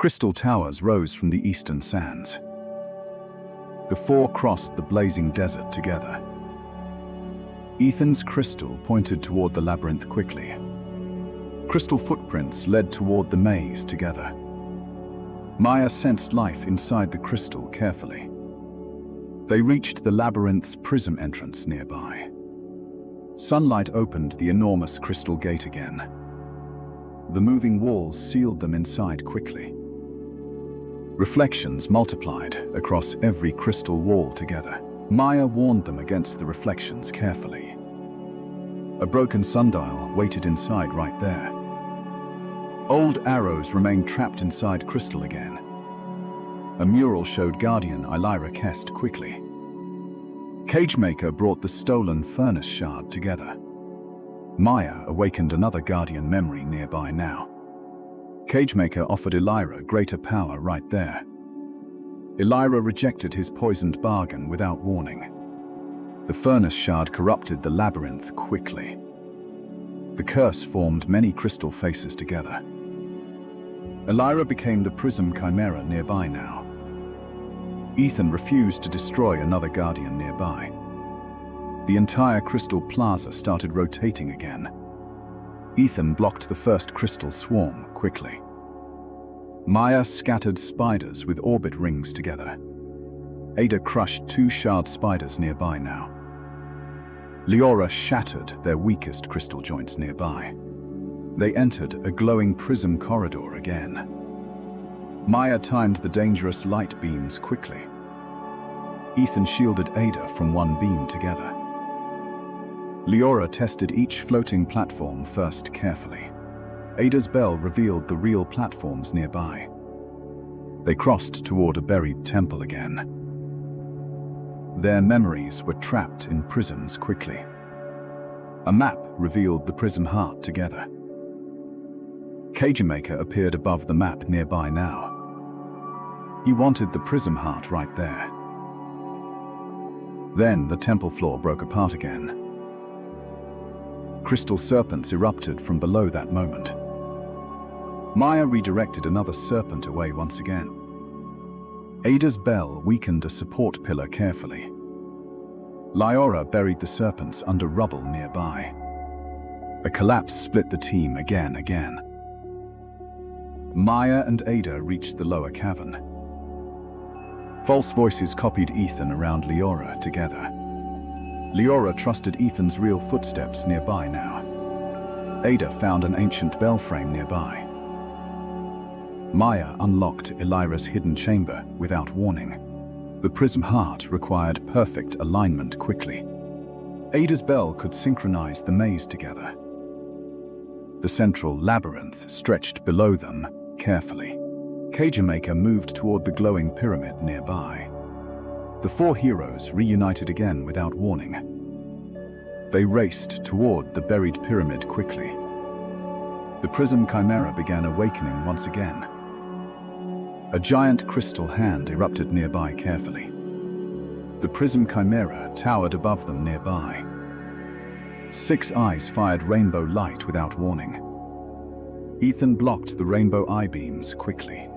Crystal towers rose from the eastern sands. The four crossed the blazing desert together. Ethan's crystal pointed toward the labyrinth quickly. Crystal footprints led toward the maze together. Maya sensed life inside the crystal carefully. They reached the labyrinth's prism entrance nearby. Sunlight opened the enormous crystal gate again. The moving walls sealed them inside quickly. Reflections multiplied across every crystal wall together. Maya warned them against the reflections carefully. A broken sundial waited inside right there. Old arrows remained trapped inside crystal again. A mural showed Guardian Elira Kest quickly. Cagemaker brought the stolen furnace shard together. Maya awakened another Guardian memory nearby now. Cagemaker offered Elira greater power right there. Elira rejected his poisoned bargain without warning. The furnace shard corrupted the labyrinth quickly. The curse formed many crystal faces together. Elira became the prism chimera nearby now. Ethan refused to destroy another Guardian nearby. The entire crystal plaza started rotating again. Ethan blocked the first crystal swarm quickly. Maya scattered spiders with orbit rings together. Ada crushed two shard spiders nearby now. Leora shattered their weakest crystal joints nearby. They entered a glowing prism corridor again. Maya timed the dangerous light beams quickly. Ethan shielded Ada from one beam together. Leora tested each floating platform first carefully. Ada's bell revealed the real platforms nearby. They crossed toward a buried temple again. Their memories were trapped in prisms quickly. A map revealed the prism heart together. Cagemaker appeared above the map nearby now. He wanted the prism heart right there. Then the temple floor broke apart again. Crystal serpents erupted from below that moment. Maya redirected another serpent away once again. Ada's bell weakened a support pillar carefully. Leora buried the serpents under rubble nearby. A collapse split the team again. Maya and Ada reached the lower cavern. False voices copied Ethan around Leora together. Leora trusted Ethan's real footsteps nearby now. Ada found an ancient bell frame nearby. Maya unlocked Elira's hidden chamber without warning. The prism heart required perfect alignment quickly. Ada's bell could synchronize the maze together. The central labyrinth stretched below them carefully. Cagemaker moved toward the glowing pyramid nearby. The four heroes reunited again without warning. They raced toward the buried pyramid quickly. The prism chimera began awakening once again. A giant crystal hand erupted nearby carefully. The prism chimera towered above them nearby. 6 eyes fired rainbow light without warning. Ethan blocked the rainbow eye beams quickly.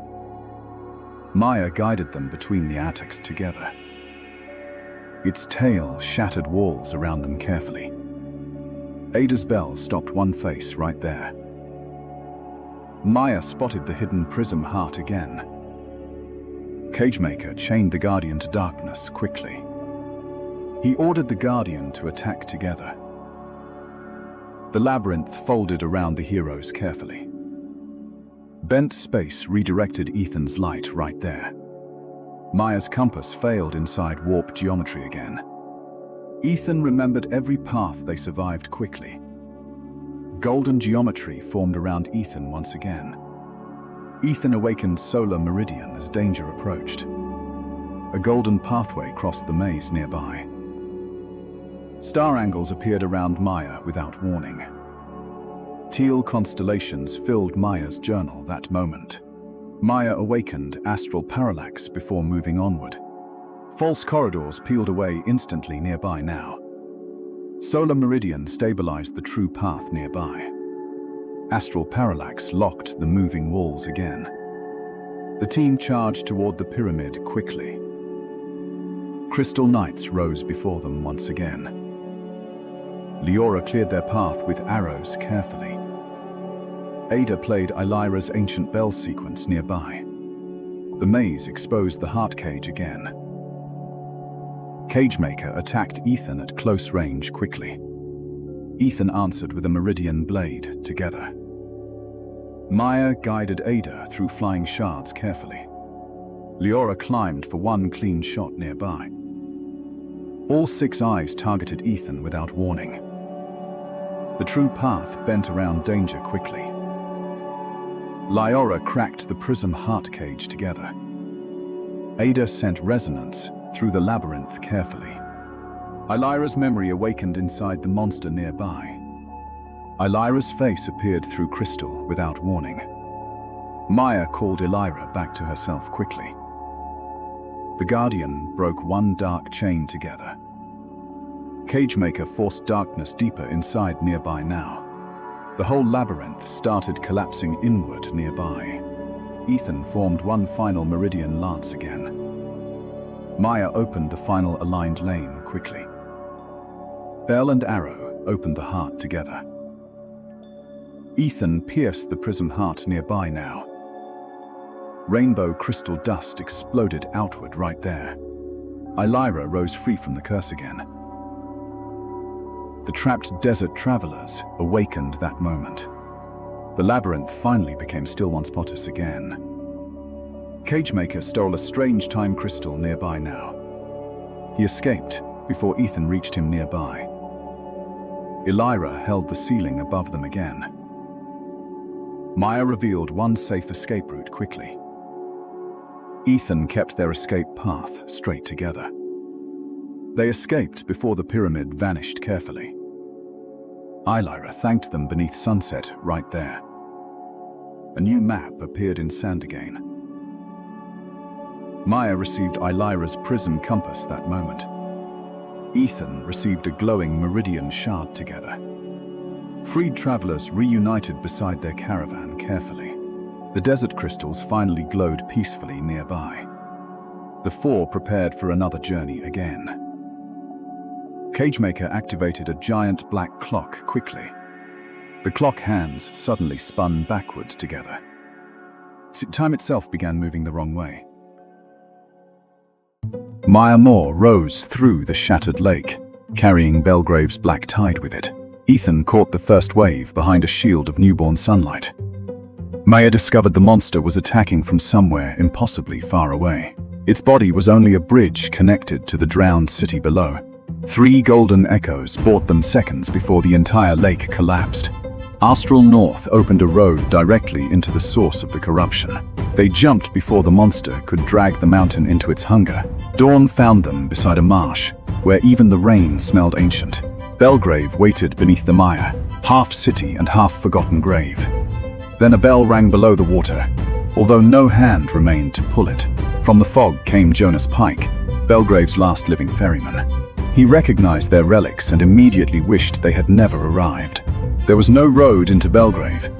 Maya guided them between the attics together. Its tail shattered walls around them carefully. Ada's bell stopped one face right there. Maya spotted the hidden prism heart again. Cagemaker chained the Guardian to darkness quickly. He ordered the Guardian to attack together. The labyrinth folded around the heroes carefully. Bent space redirected Ethan's light right there. Maya's compass failed inside warp geometry again. Ethan remembered every path they survived quickly. Golden geometry formed around Ethan once again. Ethan awakened Solar Meridian as danger approached. A golden pathway crossed the maze nearby. Star angles appeared around Maya without warning. Teal constellations filled Maya's journal that moment. Maya awakened astral parallax before moving onward. False corridors peeled away instantly nearby now. Solar Meridian stabilized the true path nearby. Astral parallax locked the moving walls again. The team charged toward the pyramid quickly. Crystal Knights rose before them once again. Leora cleared their path with arrows carefully. Ada played Ilyra's ancient bell sequence nearby. The maze exposed the heart cage again. Cagemaker attacked Ethan at close range quickly. Ethan answered with a meridian blade together. Maya guided Ada through flying shards carefully. Leora climbed for one clean shot nearby. All 6 eyes targeted Ethan without warning. The true path bent around danger quickly. Leora cracked the prism heart cage together. Ada sent resonance through the labyrinth carefully. Ilyra's memory awakened inside the monster nearby. Ilyra's face appeared through crystal without warning. Maya called Ilyra back to herself quickly. The Guardian broke one dark chain together. Cagemaker forced darkness deeper inside nearby now. The whole labyrinth started collapsing inward nearby. Ethan formed one final meridian lance again. Maya opened the final aligned lane quickly. Bell and Arrow opened the heart together. Ethan pierced the prism heart nearby now. Rainbow crystal dust exploded outward right there. Ilyra rose free from the curse again. The trapped desert travelers awakened that moment. The labyrinth finally became still once potus again. Cagemaker stole a strange time crystal nearby now. He escaped before Ethan reached him nearby. Ilyra held the ceiling above them again. Maya revealed one safe escape route quickly. Ethan kept their escape path straight together. They escaped before the pyramid vanished carefully. Ilyra thanked them beneath sunset right there. A new map appeared in sand again. Maya received Ilyra's prism compass that moment. Ethan received a glowing meridian shard together. Freed travelers reunited beside their caravan carefully. The desert crystals finally glowed peacefully nearby. The 4 prepared for another journey again. Cagemaker activated a giant black clock quickly. The clock hands suddenly spun backwards together. Time itself began moving the wrong way. Maya Moore rose through the shattered lake, carrying Belgrave's black tide with it. Ethan caught the first wave behind a shield of newborn sunlight. Maya discovered the monster was attacking from somewhere impossibly far away. Its body was only a bridge connected to the drowned city below. 3 golden echoes bought them seconds before the entire lake collapsed. Astral North opened a road directly into the source of the corruption. They jumped before the monster could drag the mountain into its hunger. Dawn found them beside a marsh, where even the rain smelled ancient. Belgrave waited beneath the mire, half city and half forgotten grave. Then a bell rang below the water, although no hand remained to pull it. From the fog came Jonas Pike, Belgrave's last living ferryman. He recognized their relics and immediately wished they had never arrived. There was no road into Belgrave,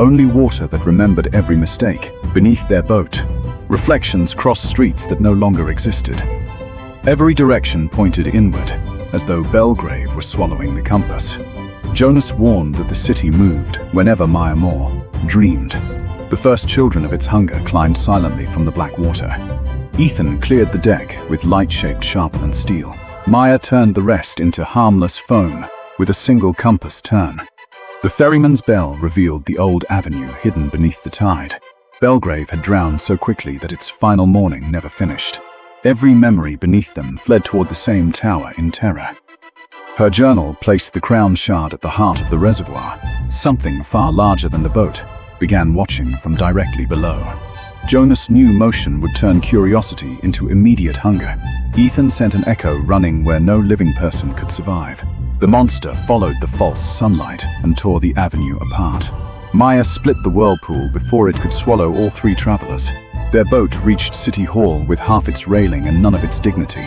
only water that remembered every mistake. Beneath their boat, reflections crossed streets that no longer existed. Every direction pointed inward, as though Belgrave were swallowing the compass. Jonas warned that the city moved whenever Maya Moore dreamed. The first children of its hunger climbed silently from the black water. Ethan cleared the deck with light shaped sharper than steel. Maya turned the rest into harmless foam with a single compass turn. The ferryman's bell revealed the old avenue hidden beneath the tide. Belgrave had drowned so quickly that its final morning never finished. Every memory beneath them fled toward the same tower in terror. Her journal placed the crown shard at the heart of the reservoir. Something far larger than the boat began watching from directly below. Jonas knew motion would turn curiosity into immediate hunger. Ethan sent an echo running where no living person could survive. The monster followed the false sunlight and tore the avenue apart. Maya split the whirlpool before it could swallow all 3 travelers. Their boat reached City Hall with half its railing and none of its dignity.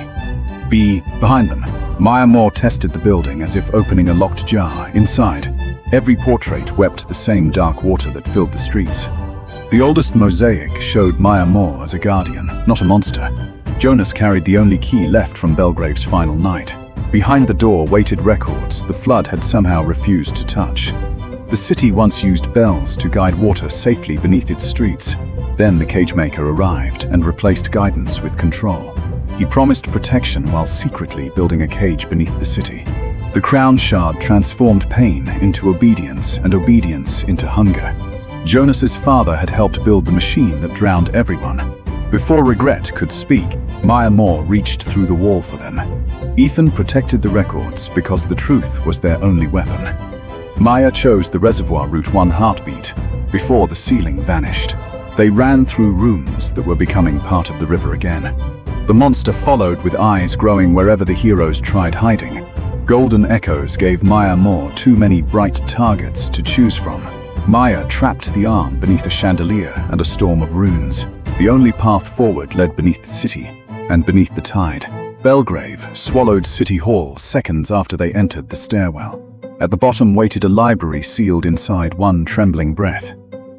Behind them, Maya Moore tested the building as if opening a locked jar. Inside, every portrait wept the same dark water that filled the streets. The oldest mosaic showed Maya Moore as a guardian, not a monster. Jonas carried the only key left from Belgrave's final night. Behind the door waited records the flood had somehow refused to touch. The city once used bells to guide water safely beneath its streets. Then the Cagemaker arrived and replaced guidance with control. He promised protection while secretly building a cage beneath the city. The crown shard transformed pain into obedience and obedience into hunger. Jonas's father had helped build the machine that drowned everyone. Before regret could speak, Maya Moore reached through the wall for them. Ethan protected the records because the truth was their only weapon. Maya chose the reservoir route 1 heartbeat before the ceiling vanished. They ran through rooms that were becoming part of the river again. The monster followed with eyes growing wherever the heroes tried hiding. Golden echoes gave Maya Moore too many bright targets to choose from. Maya trapped the arm beneath a chandelier and a storm of runes. The only path forward led beneath the city and beneath the tide. Belgrave swallowed City Hall seconds after they entered the stairwell. At the bottom waited a library sealed inside one trembling breath.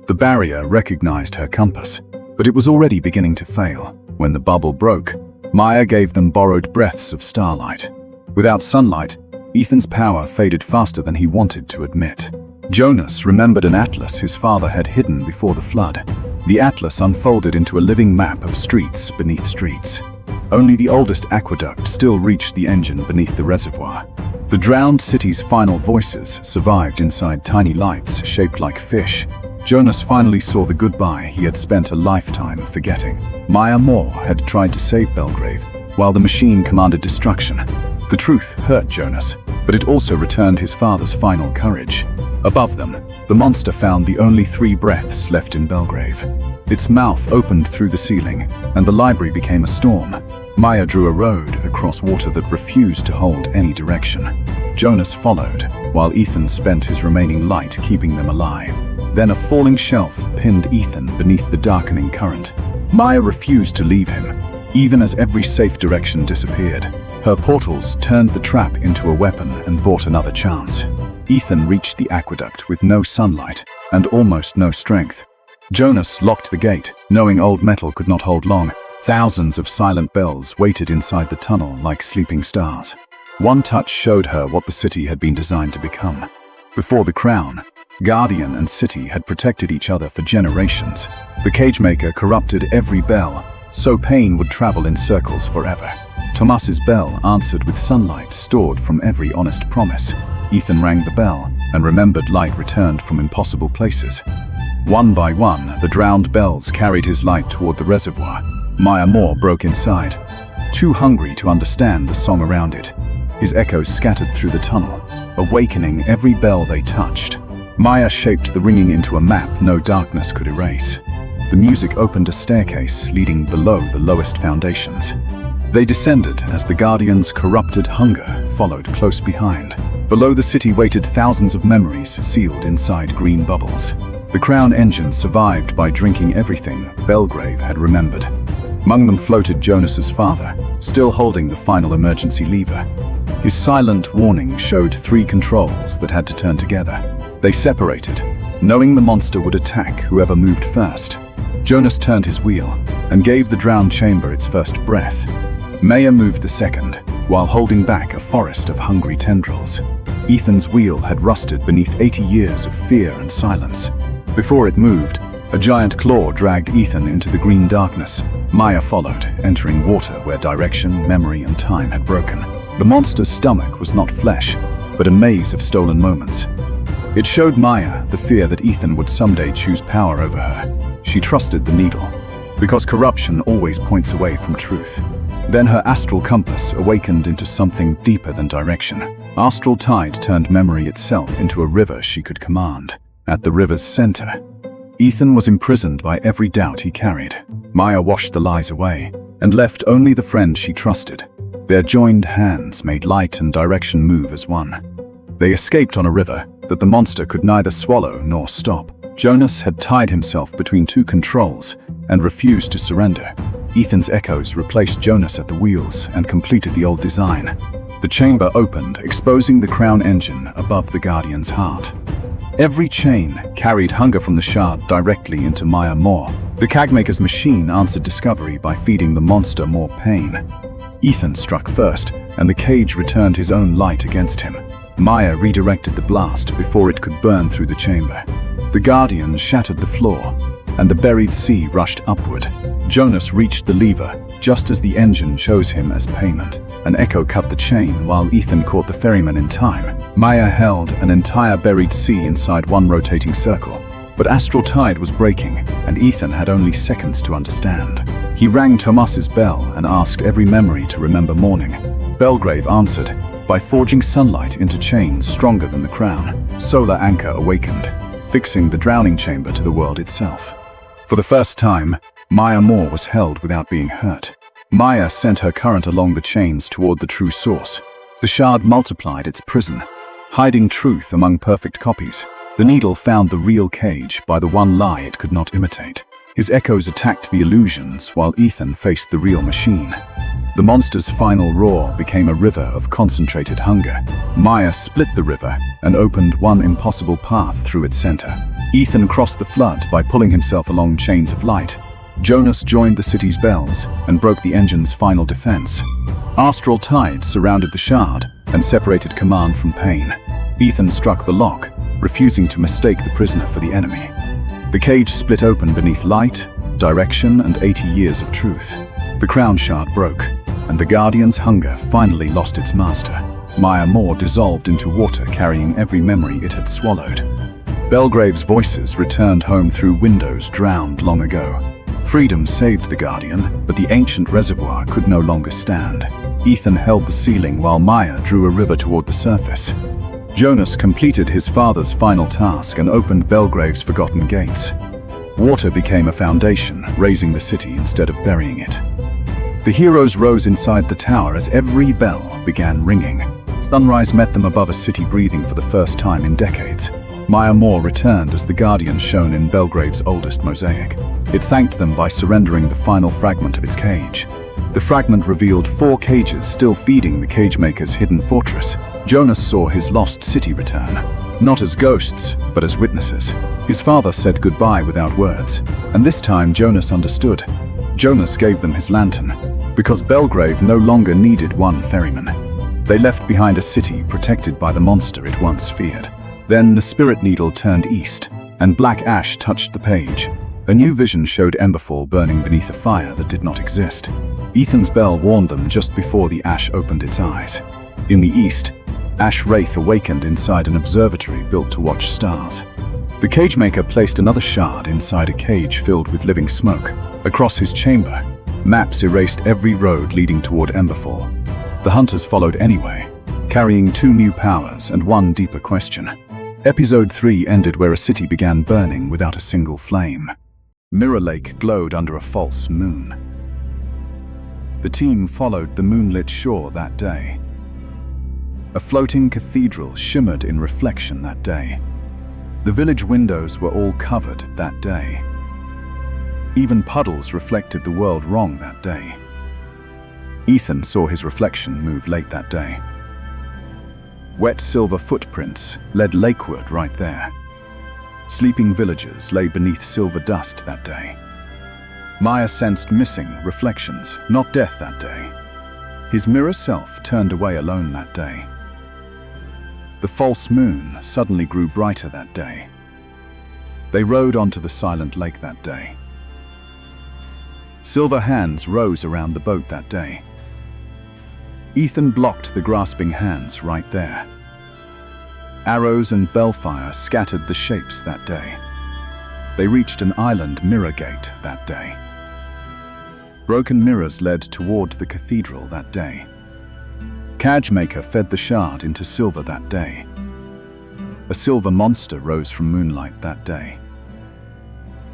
The barrier recognized her compass, but it was already beginning to fail. When the bubble broke, Maya gave them borrowed breaths of starlight. Without sunlight, Ethan's power faded faster than he wanted to admit. Jonas remembered an atlas his father had hidden before the flood. The atlas unfolded into a living map of streets beneath streets. Only the oldest aqueduct still reached the engine beneath the reservoir. The drowned city's final voices survived inside tiny lights shaped like fish. Jonas finally saw the goodbye he had spent a lifetime forgetting. Maya Moore had tried to save Belgrave, while the machine commanded destruction. The truth hurt Jonas, but it also returned his father's final courage. Above them, the monster found the only 3 breaths left in Belgrave. Its mouth opened through the ceiling, and the library became a storm. Maya drew a road across water that refused to hold any direction. Jonas followed, while Ethan spent his remaining light keeping them alive. Then a falling shelf pinned Ethan beneath the darkening current. Maya refused to leave him, even as every safe direction disappeared. Her portals turned the trap into a weapon and bought another chance. Ethan reached the aqueduct with no sunlight and almost no strength. Jonas locked the gate, knowing old metal could not hold long. Thousands of silent bells waited inside the tunnel like sleeping stars. One touch showed her what the city had been designed to become. Before the crown, Guardian and City had protected each other for generations. The Cagemaker corrupted every bell, so pain would travel in circles forever. Tomas's bell answered with sunlight stored from every honest promise. Ethan rang the bell, and remembered light returned from impossible places. One by one, the drowned bells carried his light toward the reservoir. Maya Moore broke inside, too hungry to understand the song around it. His echoes scattered through the tunnel, awakening every bell they touched. Maya shaped the ringing into a map no darkness could erase. The music opened a staircase leading below the lowest foundations. They descended as the Guardian's corrupted hunger followed close behind. Below the city waited thousands of memories sealed inside green bubbles. The crown engine survived by drinking everything Belgrave had remembered. Among them floated Jonas's father, still holding the final emergency lever. His silent warning showed 3 controls that had to turn together. They separated, knowing the monster would attack whoever moved first. Jonas turned his wheel and gave the drowned chamber its first breath. Maya moved the second, while holding back a forest of hungry tendrils. Ethan's wheel had rusted beneath 80 years of fear and silence. Before it moved, a giant claw dragged Ethan into the green darkness. Maya followed, entering water where direction, memory, and time had broken. The monster's stomach was not flesh, but a maze of stolen moments. It showed Maya the fear that Ethan would someday choose power over her. She trusted the needle, because corruption always points away from truth. Then her astral compass awakened into something deeper than direction. Astral tide turned memory itself into a river she could command. At the river's center, Ethan was imprisoned by every doubt he carried. Maya washed the lies away and left only the friend she trusted. Their joined hands made light and direction move as one. They escaped on a river that the monster could neither swallow nor stop. Jonas had tied himself between 2 controls and refused to surrender. Ethan's echoes replaced Jonas at the wheels and completed the old design. The chamber opened, exposing the crown engine above the Guardian's heart. Every chain carried hunger from the shard directly into Maya Moore. The Cagmaker's machine answered discovery by feeding the monster more pain. Ethan struck first, and the cage returned his own light against him. Maya redirected the blast before it could burn through the chamber. The Guardian shattered the floor, and the buried sea rushed upward. Jonas reached the lever just as the engine chose him as payment. An echo cut the chain while Ethan caught the ferryman in time. Maya held an entire buried sea inside one rotating circle. But Astral Tide was breaking, and Ethan had only seconds to understand. He rang Tomas's bell and asked every memory to remember morning. Belgrave answered by forging sunlight into chains stronger than the crown. Solar Anchor awakened, fixing the drowning chamber to the world itself. For the first time, Maya Moore was held without being hurt. Maya sent her current along the chains toward the true source. The shard multiplied its prison, hiding truth among perfect copies. The needle found the real cage by the one lie it could not imitate. His echoes attacked the illusions while Ethan faced the real machine. The monster's final roar became a river of concentrated hunger. Maya split the river and opened one impossible path through its center. Ethan crossed the flood by pulling himself along chains of light. Jonas joined the city's bells and broke the engine's final defense. Astral Tide surrounded the shard and separated command from pain. Ethan struck the lock, refusing to mistake the prisoner for the enemy. The cage split open beneath light, direction, and 80 years of truth. The crown shard broke, and the Guardian's hunger finally lost its master. Maya Moore dissolved into water, carrying every memory it had swallowed. Belgrave's voices returned home through windows drowned long ago. Freedom saved the Guardian, but the ancient reservoir could no longer stand. Ethan held the ceiling while Maya drew a river toward the surface. Jonas completed his father's final task and opened Belgrave's forgotten gates. Water became a foundation, raising the city instead of burying it. The heroes rose inside the tower as every bell began ringing. Sunrise met them above a city breathing for the first time in decades. Maya Moore returned as the Guardian shone in Belgrave's oldest mosaic. It thanked them by surrendering the final fragment of its cage. The fragment revealed 4 cages still feeding the Cagemaker's hidden fortress. Jonas saw his lost city return, not as ghosts, but as witnesses. His father said goodbye without words, and this time Jonas understood. Jonas gave them his lantern, because Belgrave no longer needed one ferryman. They left behind a city protected by the monster it once feared. Then the spirit needle turned east, and black ash touched the page. A new vision showed Emberfall burning beneath a fire that did not exist. Ethan's bell warned them just before the ash opened its eyes. In the east, Ash Wraith awakened inside an observatory built to watch stars. The Cagemaker placed another shard inside a cage filled with living smoke. Across his chamber, maps erased every road leading toward Emberfall. The hunters followed anyway, carrying 2 new powers and 1 deeper question. Episode 3 ended where a city began burning without a single flame. Mirror Lake glowed under a false moon. The team followed the moonlit shore that day. A floating cathedral shimmered in reflection that day. The village windows were all covered that day. Even puddles reflected the world wrong that day. Ethan saw his reflection move late that day. Wet silver footprints led lakeward right there. Sleeping villagers lay beneath silver dust that day. Maya sensed missing reflections, not death that day. His mirror self turned away alone that day. The false moon suddenly grew brighter that day. They rowed onto the silent lake that day. Silver hands rose around the boat that day. Ethan blocked the grasping hands right there. Arrows and bellfire scattered the shapes that day. They reached an island mirror gate that day. Broken mirrors led toward the cathedral that day. Cagemaker fed the shard into silver that day. A silver monster rose from moonlight that day.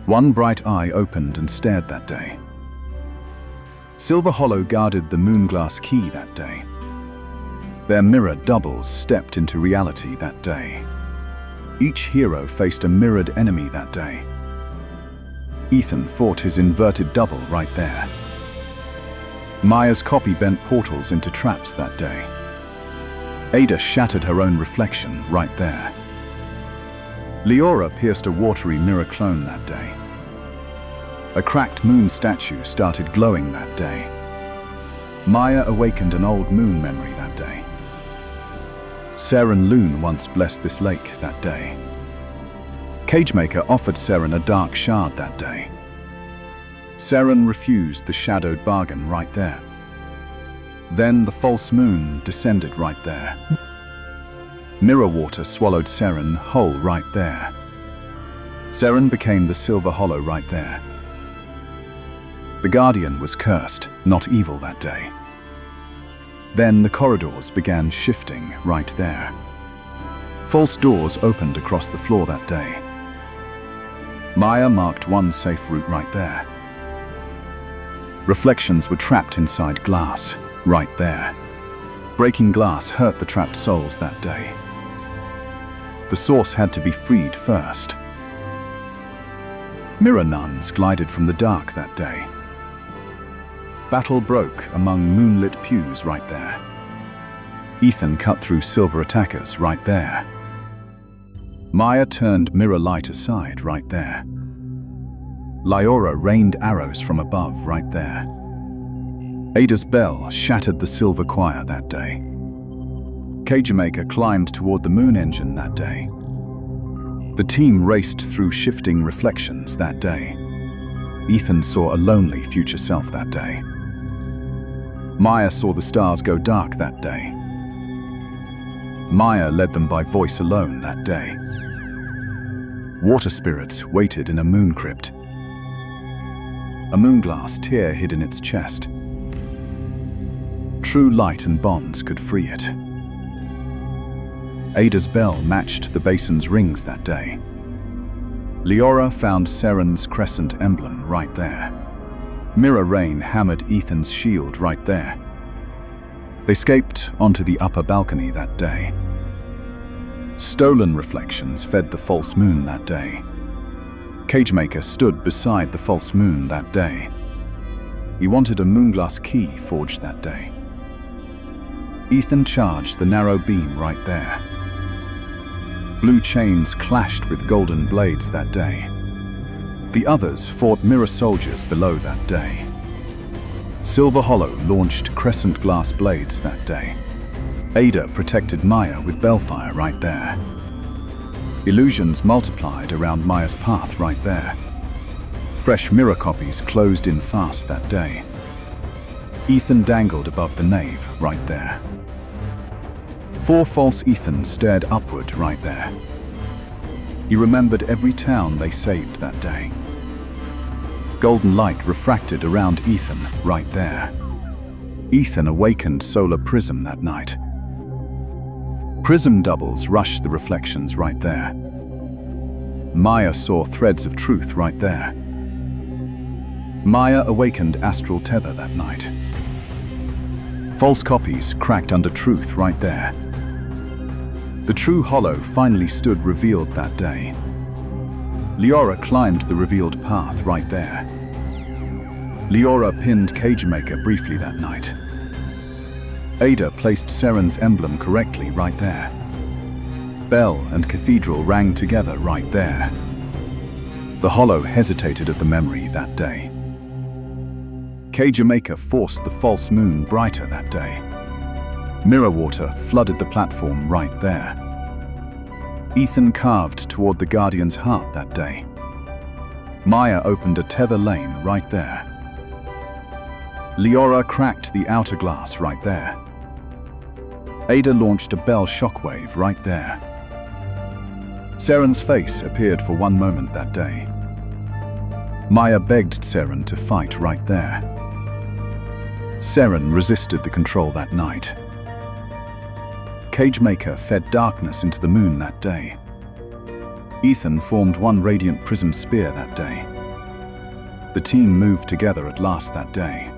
One bright eye opened and stared that day. Silver Hollow guarded the Moonglass Key that day. Their mirror doubles stepped into reality that day. Each hero faced a mirrored enemy that day. Ethan fought his inverted double right there. Maya's copy bent portals into traps that day. Ada shattered her own reflection right there. Leora pierced a watery mirror clone that day. A cracked moon statue started glowing that day. Maya awakened an old moon memory that day. Seren Loon once blessed this lake that day. Cagemaker offered Seren a dark shard that day. Seren refused the shadowed bargain right there. Then the false moon descended right there. Mirror water swallowed Seren whole right there. Seren became the silver hollow right there. The Guardian was cursed, not evil that day. Then the corridors began shifting right there. False doors opened across the floor that day. Maya marked one safe route right there. Reflections were trapped inside glass, right there. Breaking glass hurt the trapped souls that day. The source had to be freed first. Mirror nuns glided from the dark that day. Battle broke among moonlit pews right there. Ethan cut through silver attackers right there. Maya turned mirror light aside right there. Leora rained arrows from above right there. Ada's bell shattered the silver choir that day. Cagemaker climbed toward the moon engine that day. The team raced through shifting reflections that day. Ethan saw a lonely future self that day. Maya saw the stars go dark that day. Maya led them by voice alone that day. Water spirits waited in a moon crypt. A moonglass tear hid in its chest. True light and bonds could free it. Ada's bell matched the basin's rings that day. Leora found Seren's crescent emblem right there. Mirror rain hammered Ethan's shield right there. They escaped onto the upper balcony that day. Stolen reflections fed the false moon that day. Cagemaker stood beside the false moon that day. He wanted a moonglass key forged that day. Ethan charged the narrow beam right there. Blue chains clashed with golden blades that day. The others fought mirror soldiers below that day. Silver Hollow launched crescent glass blades that day. Ada protected Maya with bellfire right there. Illusions multiplied around Maya's path right there. Fresh mirror copies closed in fast that day. Ethan dangled above the nave right there. 4 false Ethans stared upward right there. He remembered every town they saved that day. Golden light refracted around Ethan right there. Ethan awakened Solar Prism that night. Prism doubles rushed the reflections right there. Maya saw threads of truth right there. Maya awakened Astral Tether that night. False copies cracked under truth right there. The true hollow finally stood revealed that day. Leora climbed the revealed path right there. Leora pinned Cagemaker briefly that night. Ada placed Seren's emblem correctly right there. Bell and Cathedral rang together right there. The hollow hesitated at the memory that day. Cagemaker forced the false moon brighter that day. Mirror water flooded the platform right there. Ethan carved toward the Guardian's heart that day. Maya opened a tether lane right there. Leora cracked the outer glass right there. Ada launched a bell shockwave right there. Seren's face appeared for one moment that day. Maya begged Seren to fight right there. Seren resisted the control that night. Cagemaker fed darkness into the moon that day. Ethan formed one radiant prism spear that day. The team moved together at last that day.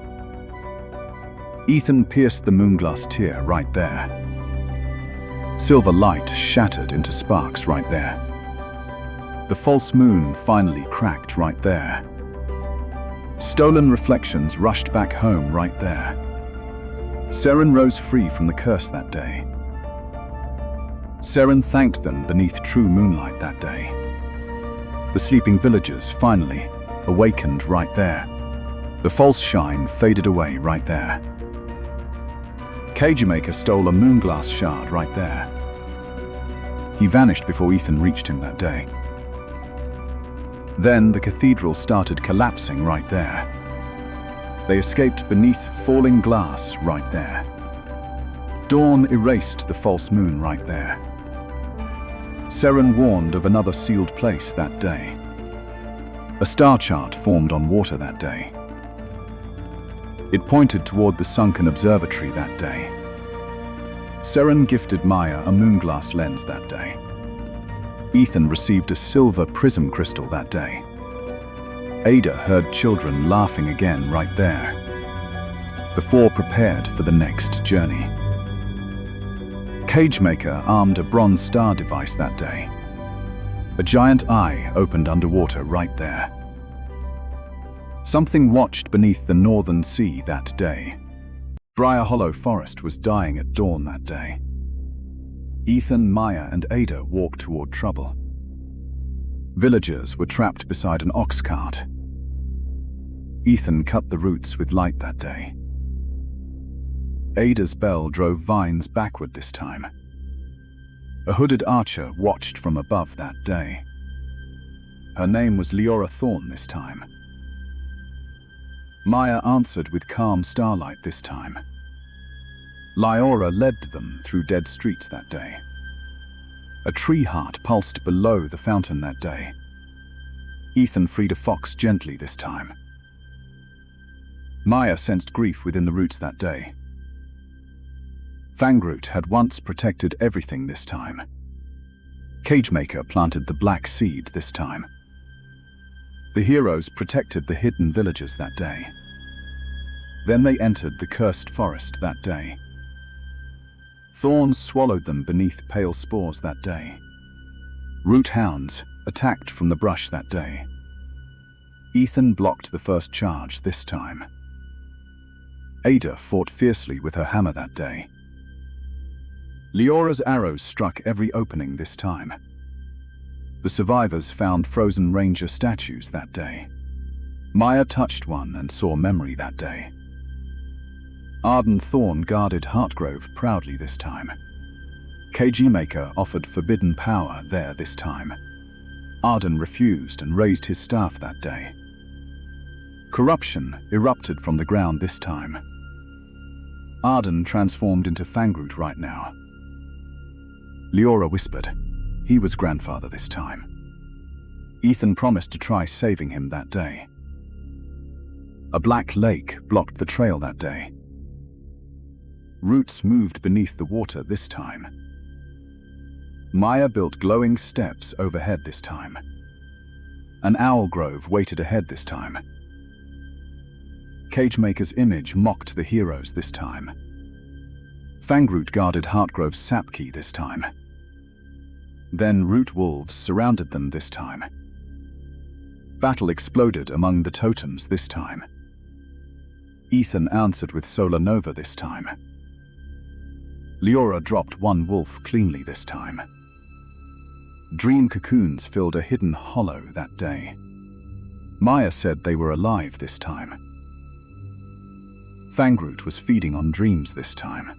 Ethan pierced the moonglass tear right there. Silver light shattered into sparks right there. The false moon finally cracked right there. Stolen reflections rushed back home right there. Seren rose free from the curse that day. Seren thanked them beneath true moonlight that day. The sleeping villagers finally awakened right there. The false shine faded away right there. Cagemaker stole a moonglass shard right there. He vanished before Ethan reached him that day. Then the cathedral started collapsing right there. They escaped beneath falling glass right there. Dawn erased the false moon right there. Seren warned of another sealed place that day. A star chart formed on water that day. It pointed toward the sunken observatory that day. Seren gifted Maya a moonglass lens that day. Ethan received a silver prism crystal that day. Ada heard children laughing again right there. The four prepared for the next journey. Cagemaker armed a bronze star device that day. A giant eye opened underwater right there. Something watched beneath the northern sea that day. Briar Hollow Forest was dying at dawn that day. Ethan, Maya, and Ada walked toward trouble. Villagers were trapped beside an ox cart. Ethan cut the roots with light that day. Ada's bell drove vines backward this time. A hooded archer watched from above that day. Her name was Leora Thorn this time. Maya answered with calm starlight this time. Leora led them through dead streets that day. A tree heart pulsed below the fountain that day. Ethan freed a fox gently this time. Maya sensed grief within the roots that day. Fangroot had once protected everything this time. Cagemaker planted the black seed this time. The heroes protected the hidden villages that day. Then they entered the cursed forest that day. Thorns swallowed them beneath pale spores that day. Root hounds attacked from the brush that day. Ethan blocked the first charge this time. Ada fought fiercely with her hammer that day. Leora's arrows struck every opening this time. The survivors found frozen ranger statues that day. Maya touched one and saw memory that day. Arden Thorn guarded Heartgrove proudly this time. Cagemaker offered forbidden power there this time. Arden refused and raised his staff that day. Corruption erupted from the ground this time. Arden transformed into Fangroot right now. Leora whispered. He was grandfather this time. Ethan promised to try saving him that day. A black lake blocked the trail that day. Roots moved beneath the water this time. Maya built glowing steps overhead this time. An owl grove waited ahead this time. Cagemaker's image mocked the heroes this time. Fangroot guarded Heartgrove's sap key this time. Then root wolves surrounded them this time. Battle exploded among the totems this time. Ethan answered with Solar Nova this time. Leora dropped one wolf cleanly this time. Dream cocoons filled a hidden hollow that day. Maya said they were alive this time. Fangroot was feeding on dreams this time.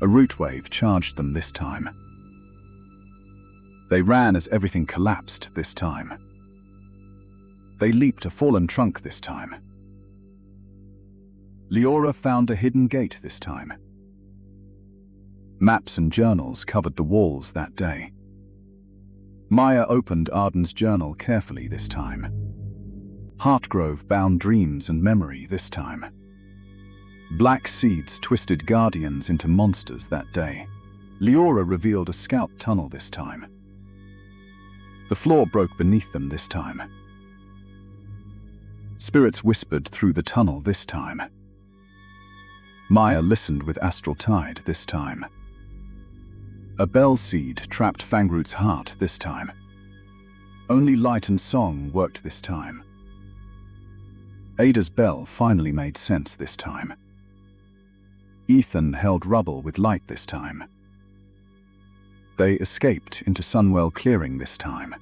A root wave charged them this time. They ran as everything collapsed this time. They leaped a fallen trunk this time. Leora found a hidden gate this time. Maps and journals covered the walls that day. Maya opened Arden's journal carefully this time. Heartgrove bound dreams and memory this time. Black seeds twisted guardians into monsters that day. Leora revealed a scout tunnel this time. The floor broke beneath them this time. Spirits whispered through the tunnel this time. Maya listened with astral tide this time. A bell seed trapped Fangroot's heart this time. Only light and song worked this time. Ada's bell finally made sense this time. Ethan held rubble with light this time. They escaped into Sunwell Clearing this time.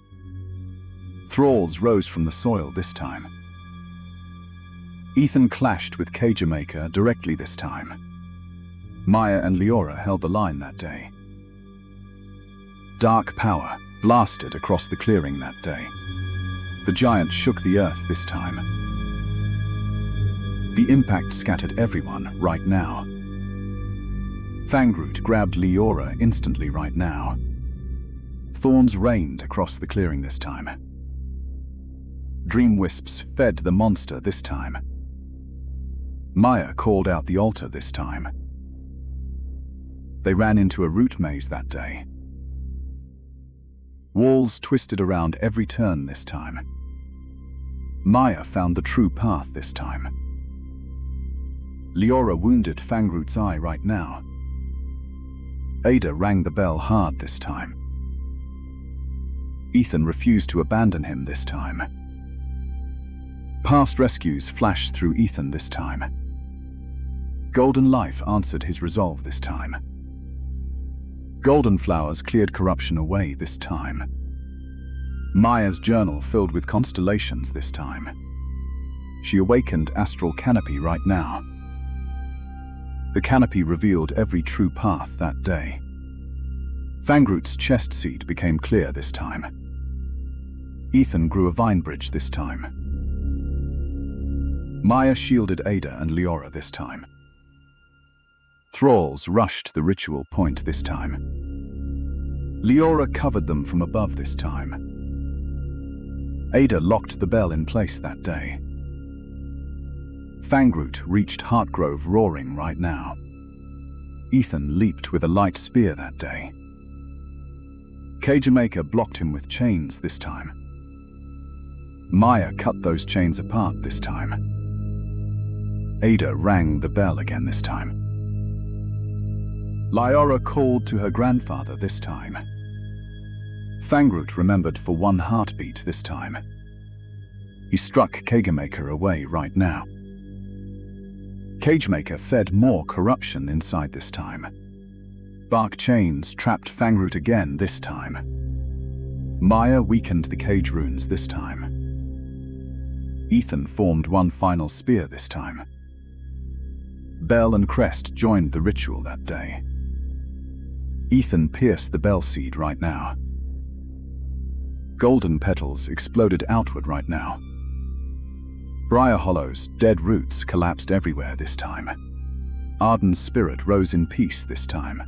Thralls rose from the soil this time. Ethan clashed with Cagemaker directly this time. Maya and Leora held the line that day. Dark power blasted across the clearing that day. The giant shook the earth this time. The impact scattered everyone right now. Fangroot grabbed Leora instantly right now. Thorns rained across the clearing this time. Dream wisps fed the monster this time. Maya called out the altar this time. They ran into a root maze that day. Walls twisted around every turn this time. Maya found the true path this time. Leora wounded Fangroot's eye right now. Ada rang the bell hard this time. Ethan refused to abandon him this time. Past rescues flashed through Ethan this time. Golden Life answered his resolve this time. Golden Flowers cleared corruption away this time. Maya's journal filled with constellations this time. She awakened Astral Canopy right now. The canopy revealed every true path that day. Fangroot's chest seed became clear this time. Ethan grew a vine bridge this time. Maya shielded Ada and Leora this time. Thralls rushed the ritual point this time. Leora covered them from above this time. Ada locked the bell in place that day. Fangroot reached Heartgrove roaring right now. Ethan leaped with a light spear that day. Cagemaker blocked him with chains this time. Maya cut those chains apart this time. Ada rang the bell again this time. Leora called to her grandfather this time. Fangroot remembered for one heartbeat this time. He struck Cagemaker away right now. Cagemaker fed more corruption inside this time. Bark chains trapped Fangroot again this time. Maya weakened the cage runes this time. Ethan formed one final spear this time. Bell and Crest joined the ritual that day. Ethan pierced the bell seed right now. Golden petals exploded outward right now. Briar Hollow's dead roots collapsed everywhere this time. Arden's spirit rose in peace this time.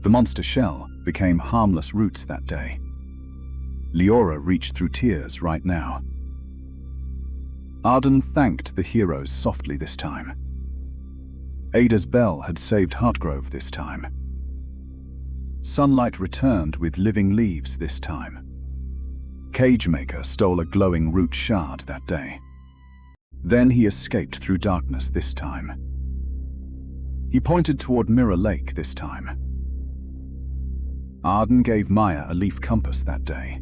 The monster shell became harmless roots that day. Leora reached through tears right now. Arden thanked the heroes softly this time. Ada's bell had saved Heartgrove this time. Sunlight returned with living leaves this time. Cagemaker stole a glowing root shard that day. Then he escaped through darkness this time. He pointed toward Mirror Lake this time. Arden gave Maya a leaf compass that day.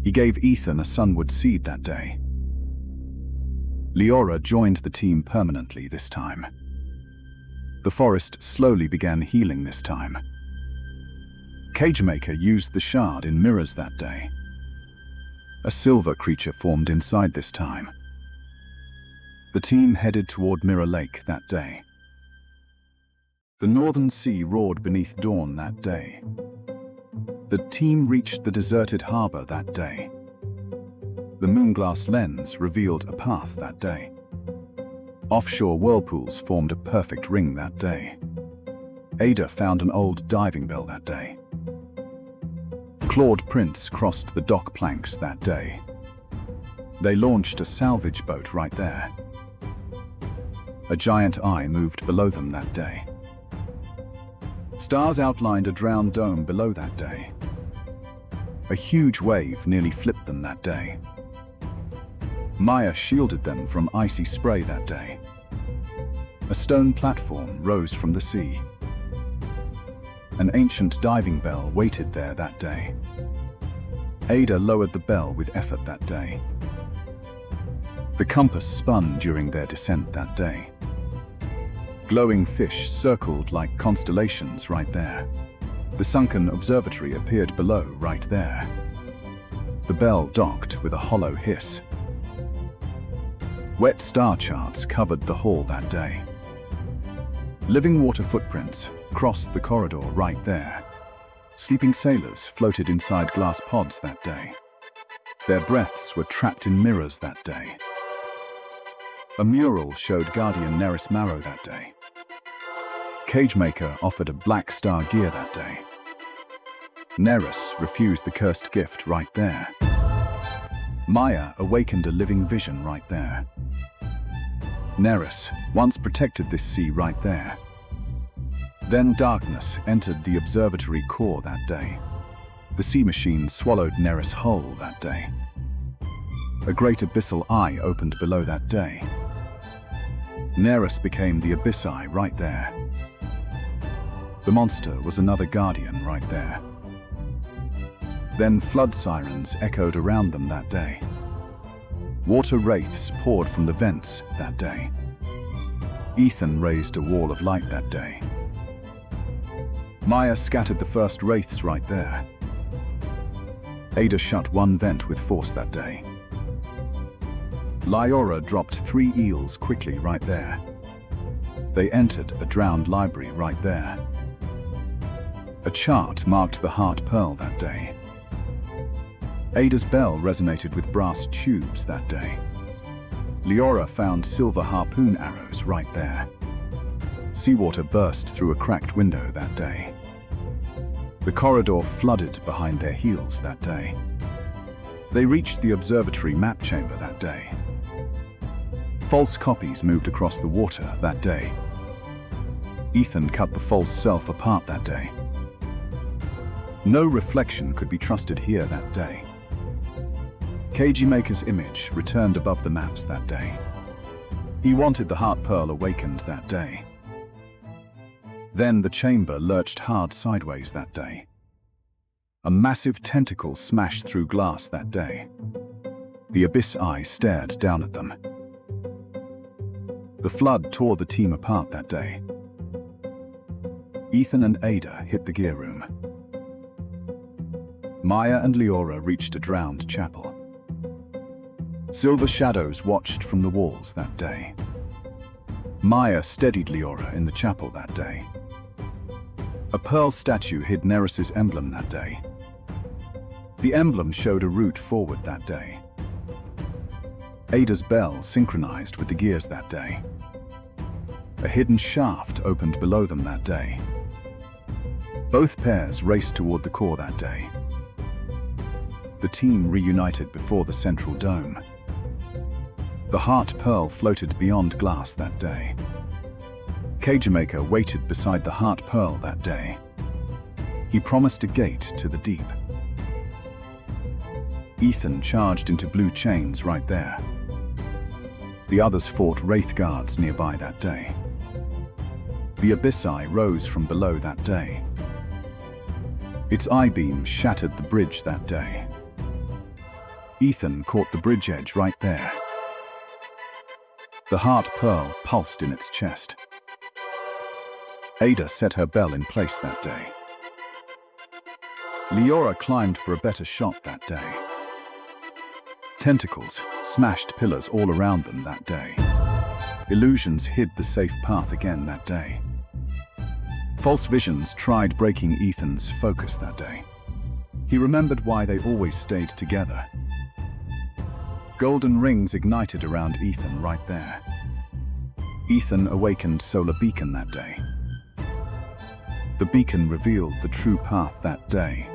He gave Ethan a sunwood seed that day. Leora joined the team permanently this time. The forest slowly began healing this time. Cagemaker used the shard in mirrors that day. A silver creature formed inside this time. The team headed toward Mirror Lake that day. The northern sea roared beneath dawn that day. The team reached the deserted harbor that day. The moonglass lens revealed a path that day. Offshore whirlpools formed a perfect ring that day. Ada found an old diving bell that day. Clawed prints crossed the dock planks that day. They launched a salvage boat right there. A giant eye moved below them that day. Stars outlined a drowned dome below that day. A huge wave nearly flipped them that day. Maya shielded them from icy spray that day. A stone platform rose from the sea. An ancient diving bell waited there that day. Ada lowered the bell with effort that day. The compass spun during their descent that day. Glowing fish circled like constellations right there. The sunken observatory appeared below right there. The bell docked with a hollow hiss. Wet star charts covered the hall that day. Living water footprints crossed the corridor right there. Sleeping sailors floated inside glass pods that day. Their breaths were trapped in mirrors that day. A mural showed Guardian Nerys Marrow that day. Cagemaker offered a Black Star gear that day. Nerys refused the cursed gift right there. Maya awakened a living vision right there. Nerys once protected this sea right there. Then darkness entered the observatory core that day. The sea machine swallowed Nerys whole that day. A great abyssal eye opened below that day. Nerys became the Abyss Eye right there. The monster was another guardian right there. Then flood sirens echoed around them that day. Water wraiths poured from the vents that day. Ethan raised a wall of light that day. Maya scattered the first wraiths right there. Ada shut one vent with force that day. Liora dropped 3 eels quickly right there. They entered a drowned library right there. A chart marked the Heart Pearl that day. Ada's bell resonated with brass tubes that day. Liora found silver harpoon arrows right there. Seawater burst through a cracked window that day. The corridor flooded behind their heels that day. They reached the observatory map chamber that day. False copies moved across the water that day. Ethan cut the false self apart that day. No reflection could be trusted here that day. Cagemaker's image returned above the maps that day. He wanted the Heart Pearl awakened that day. Then the chamber lurched hard sideways that day. A massive tentacle smashed through glass that day. The Abyss Eye stared down at them. The flood tore the team apart that day. Ethan and Ada hit the gear room. Maya and Liora reached a drowned chapel. Silver shadows watched from the walls that day. Maya steadied Liora in the chapel that day. A pearl statue hid Nerys's emblem that day. The emblem showed a route forward that day. Ada's bell synchronized with the gears that day. A hidden shaft opened below them that day. Both pairs raced toward the core that day. The team reunited before the central dome. The Heart Pearl floated beyond glass that day. Cagemaker waited beside the Heart Pearl that day. He promised a gate to the deep. Ethan charged into blue chains right there. The others fought wraith guards nearby that day. The Abyss Eye rose from below that day. Its eye-beam shattered the bridge that day. Ethan caught the bridge edge right there. The Heart Pearl pulsed in its chest. Ada set her bell in place that day. Liora climbed for a better shot that day. Tentacles smashed pillars all around them that day. Illusions hid the safe path again that day. False visions tried breaking Ethan's focus that day. He remembered why they always stayed together. Golden rings ignited around Ethan right there. Ethan awakened Solar Beacon that day. The beacon revealed the true path that day.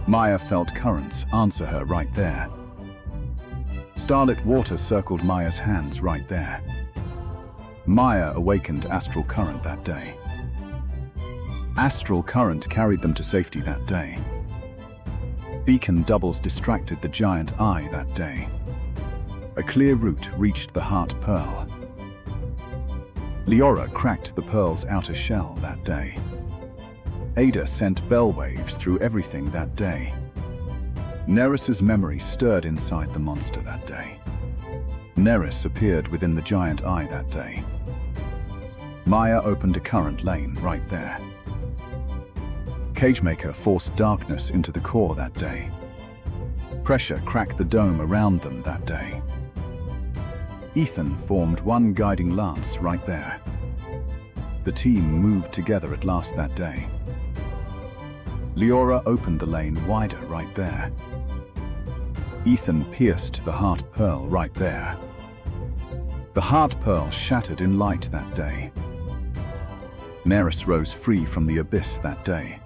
Maya felt currents answer her right there. Starlit water circled Maya's hands right there. Maya awakened Astral Current that day. Astral Current carried them to safety that day. Beacon doubles distracted the giant eye that day. A clear route reached the Heart Pearl. Liora cracked the pearl's outer shell that day. Ada sent bell waves through everything that day. Nerys's memory stirred inside the monster that day. Nerys appeared within the giant eye that day. Maya opened a current lane right there. Cagemaker forced darkness into the core that day. Pressure cracked the dome around them that day. Ethan formed one guiding lance right there. The team moved together at last that day. Leora opened the lane wider right there. Ethan pierced the Heart Pearl right there. The Heart Pearl shattered in light that day. Neris rose free from the abyss that day.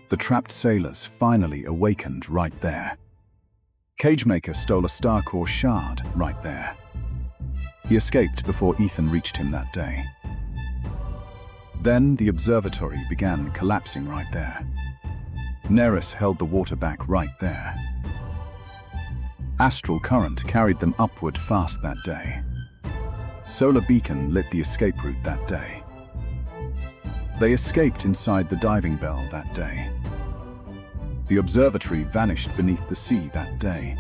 The trapped sailors finally awakened right there. Cagemaker stole a Starcore shard right there. He escaped before Ethan reached him that day. Then the observatory began collapsing right there. Neris held the water back right there. Astral current carried them upward fast that day. Solar beacon lit the escape route that day. They escaped inside the diving bell that day. The observatory vanished beneath the sea that day.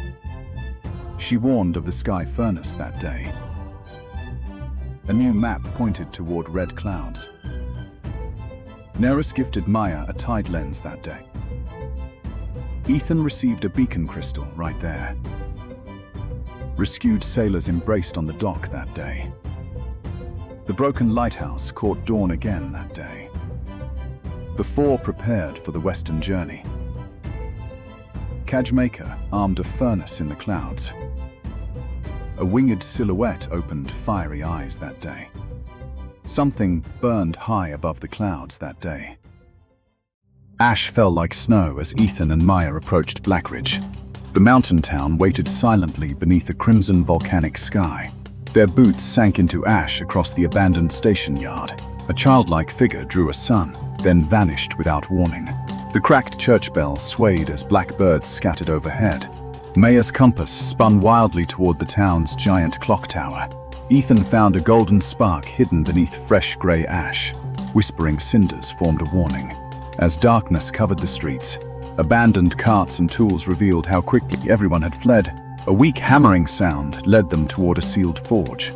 She warned of the sky furnace that day. A new map pointed toward red clouds. Neris gifted Maya a tide lens that day. Ethan received a beacon crystal right there. Rescued sailors embraced on the dock that day. The broken lighthouse caught dawn again that day. The four prepared for the western journey. Cagemaker armed a furnace in the clouds. A winged silhouette opened fiery eyes that day. Something burned high above the clouds that day. Ash fell like snow as Ethan and Maya approached Blackridge. The mountain town waited silently beneath a crimson volcanic sky. Their boots sank into ash across the abandoned station yard. A childlike figure drew a sun, then vanished without warning. The cracked church bell swayed as blackbirds scattered overhead. Maya's compass spun wildly toward the town's giant clock tower. Ethan found a golden spark hidden beneath fresh gray ash. Whispering cinders formed a warning. As darkness covered the streets, abandoned carts and tools revealed how quickly everyone had fled. A weak hammering sound led them toward a sealed forge.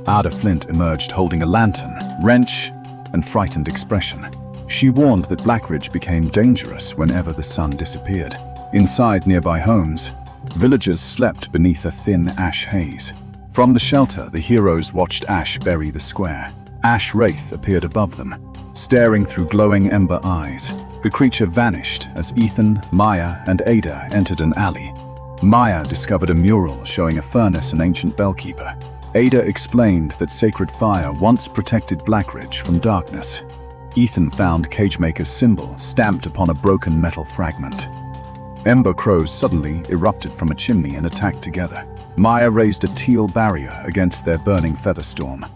Ada Flint emerged holding a lantern, wrench, and frightened expression. She warned that Blackridge became dangerous whenever the sun disappeared. Inside nearby homes, villagers slept beneath a thin ash haze. From the shelter, the heroes watched Ash bury the square. Ash Wraith appeared above them, staring through glowing ember eyes. The creature vanished as Ethan, Maya, and Ada entered an alley. Maya discovered a mural showing a furnace and ancient bellkeeper. Ada explained that sacred fire once protected Blackridge from darkness. Ethan found Cagemaker's symbol stamped upon a broken metal fragment. Ember crows suddenly erupted from a chimney and attacked together. Maya raised a teal barrier against their burning featherstorm.